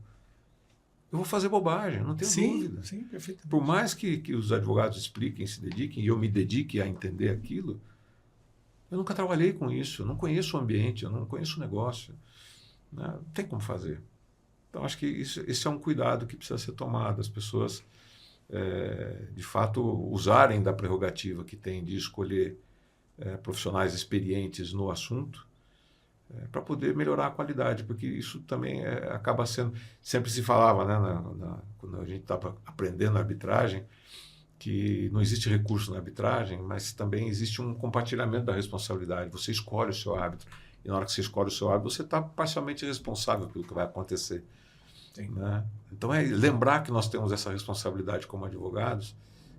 eu vou fazer bobagem, não tenho dúvida. Sim, perfeitamente. Por mais que os advogados expliquem, se dediquem, e eu me dedique a entender aquilo, eu nunca trabalhei com isso, eu não conheço o ambiente, eu não conheço o negócio. Não tem como fazer. Então, acho que esse é um cuidado que precisa ser tomado. As pessoas, de fato, usarem da prerrogativa que tem de escolher profissionais experientes no assunto para poder melhorar a qualidade, porque isso também acaba sendo... Sempre se falava, né, quando a gente estava aprendendo a arbitragem, que não existe recurso na arbitragem, mas também existe um compartilhamento da responsabilidade. Você escolhe o seu árbitro. E na hora que você escolhe o seu árbitro, você está parcialmente responsável pelo que vai acontecer. Sim. Né? Então, é lembrar que nós temos essa responsabilidade como advogados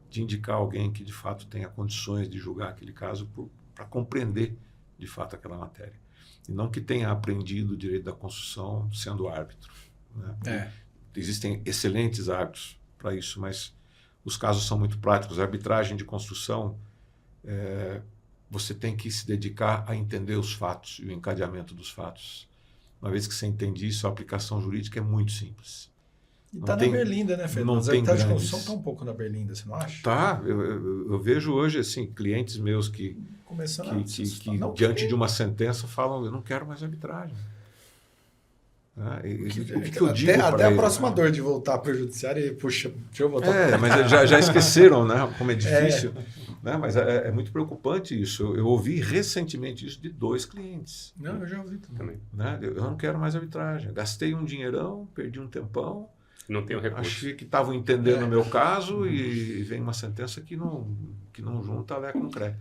de indicar alguém que, de fato, tenha condições de julgar aquele caso para compreender, de fato, aquela matéria. E não que tenha aprendido o direito da construção sendo árbitro. Né? Existem excelentes árbitros para isso, mas os casos são muito práticos. A arbitragem de construção, você tem que se dedicar a entender os fatos e o encadeamento dos fatos. Uma vez que você entende isso, a aplicação jurídica é muito simples. E está na Berlinda, né, Fernando? As arbitragens de construção estão um pouco na Berlinda, você não acha? Tá, eu vejo hoje assim, clientes meus que diante de uma sentença falam, eu não quero mais arbitragem. O que eu digo até a próxima dor de voltar para o judiciário e, puxa, deixa eu voltar. Mas já esqueceram, né, como é difícil. Né, mas é muito preocupante isso. Eu ouvi recentemente isso de 2 clientes. Não, eu já ouvi também. Né, eu não quero mais arbitragem. Gastei um dinheirão, perdi um tempão. Não tenho recurso. Achei que estavam entendendo o meu caso e vem uma sentença que não junta Lé com Cré.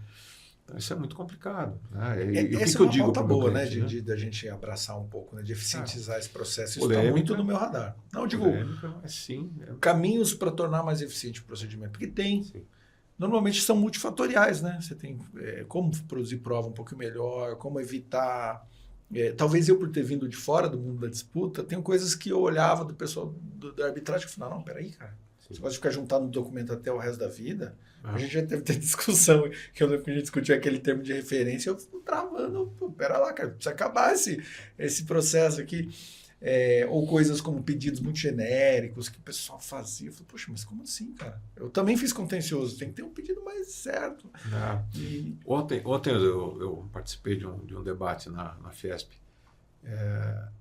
Então, isso é muito complicado. Né? Essa é uma pauta boa, né? Da gente abraçar um pouco, né? De eficientizar esse processo. Isso está muito no meu radar. Não, digo, sim, caminhos para tornar mais eficiente o procedimento. Porque tem. Sim. Normalmente são multifatoriais, né? Você tem como produzir prova um pouco melhor, como evitar... talvez eu, por ter vindo de fora do mundo da disputa, tenho coisas que eu olhava do pessoal da arbitragem e falava, não, peraí, cara. Sim. Você pode ficar juntado no documento até o resto da vida. A gente já teve discussão, que eu lembro que a gente discutiu aquele termo de referência, eu fico travando, pera lá, cara, precisa acabar esse processo aqui. Ou coisas como pedidos muito genéricos que o pessoal fazia. Eu falei, poxa, mas como assim, cara? Eu também fiz contencioso, tem que ter um pedido mais certo. Ontem eu participei de um debate na Fiesp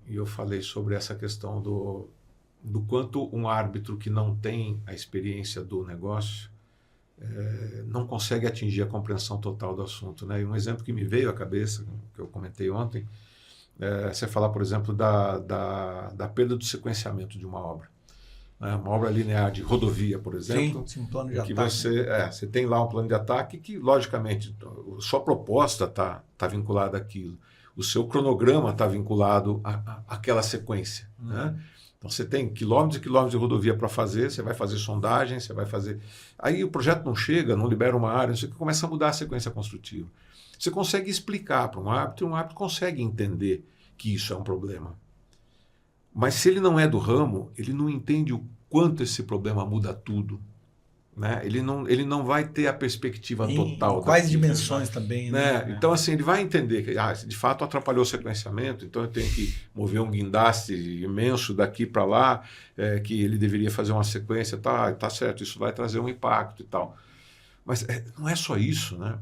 e eu falei sobre essa questão do quanto um árbitro que não tem a experiência do negócio não consegue atingir a compreensão total do assunto. Né? E um exemplo que me veio à cabeça, que eu comentei ontem, você falar, por exemplo, da perda do sequenciamento de uma obra. Né? Uma obra linear de rodovia, por exemplo. Sim, um plano de que ataque. Você tem lá um plano de ataque que, logicamente, a sua proposta está vinculada àquilo. O seu cronograma está vinculado àquela sequência. Né? Então, você tem quilômetros e quilômetros de rodovia para fazer, você vai fazer sondagem, você vai fazer... Aí o projeto não chega, não libera uma área, você começa a mudar a sequência construtiva. Você consegue explicar para um árbitro, e um árbitro consegue entender que isso é um problema. Mas se ele não é do ramo, ele não entende o quanto esse problema muda tudo. Né? Ele não vai ter a perspectiva total. Quais dimensões também. Né? Então, assim, ele vai entender que de fato atrapalhou o sequenciamento, então eu tenho que mover um guindaste imenso daqui para lá, que ele deveria fazer uma sequência, tá certo, isso vai trazer um impacto e tal. Mas não é só isso, né?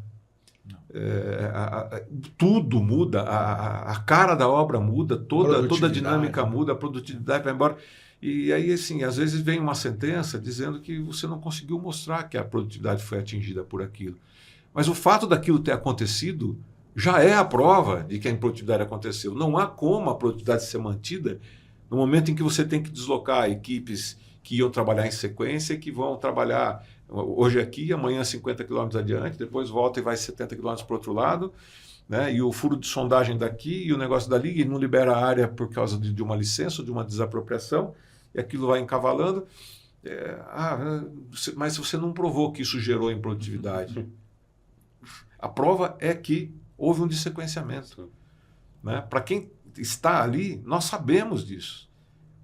Tudo muda, a cara da obra muda, toda a dinâmica muda, a produtividade vai embora. E aí, assim, às vezes vem uma sentença dizendo que você não conseguiu mostrar que a produtividade foi atingida por aquilo. Mas o fato daquilo ter acontecido já é a prova de que a improdutividade aconteceu. Não há como a produtividade ser mantida no momento em que você tem que deslocar equipes que iam trabalhar em sequência e que vão trabalhar hoje aqui, amanhã 50 quilômetros adiante, depois volta e vai 70 quilômetros para o outro lado, né? E o furo de sondagem daqui e o negócio dali, e não libera a área por causa de uma licença ou de uma desapropriação, e aquilo vai encavalando. Mas você não provou que isso gerou improdutividade. A prova é que houve um dissequenciamento. Né? Para quem está ali, nós sabemos disso.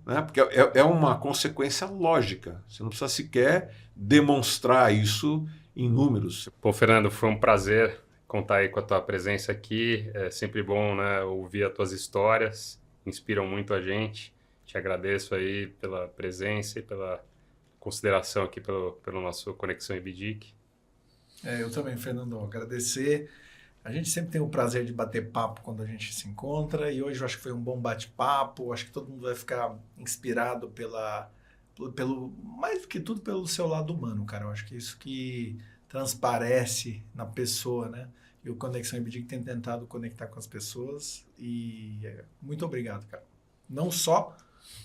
Né? Porque é uma consequência lógica. Você não precisa sequer demonstrar isso em números. Pô, Fernando, foi um prazer contar aí com a tua presença aqui. É sempre bom, né, ouvir as tuas histórias. Inspiram muito a gente. Te agradeço aí pela presença e pela consideração aqui pelo nosso Conexão IBDIC. Eu também, Fernando, agradecer. A gente sempre tem o prazer de bater papo quando a gente se encontra e hoje eu acho que foi um bom bate-papo. Acho que todo mundo vai ficar inspirado mais do que tudo pelo seu lado humano, cara. Eu acho que isso que transparece na pessoa, né? E o Conexão IBDIC tem tentado conectar com as pessoas e muito obrigado, cara. Não só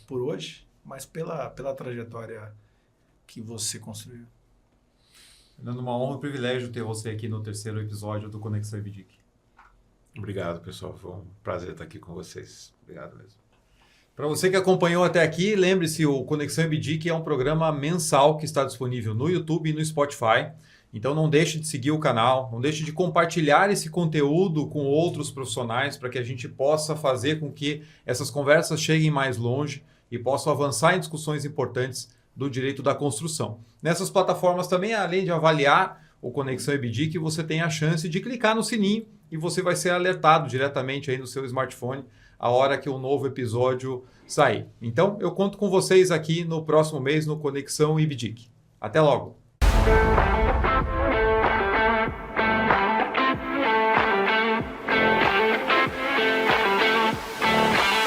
por hoje, mas pela trajetória que você construiu. Fernando, uma honra e um privilégio ter você aqui no 3º episódio do Conexão IBDIC. Obrigado, pessoal. Foi um prazer estar aqui com vocês. Obrigado mesmo. Para você que acompanhou até aqui, lembre-se, o Conexão IBDIC é um programa mensal que está disponível no YouTube e no Spotify. Então não deixe de seguir o canal, não deixe de compartilhar esse conteúdo com outros profissionais para que a gente possa fazer com que essas conversas cheguem mais longe e possam avançar em discussões importantes do direito da construção. Nessas plataformas também, além de avaliar o Conexão IBDIC, você tem a chance de clicar no sininho e você vai ser alertado diretamente aí no seu smartphone a hora que um novo episódio sair. Então, eu conto com vocês aqui no próximo mês no Conexão IBDIC. Até logo!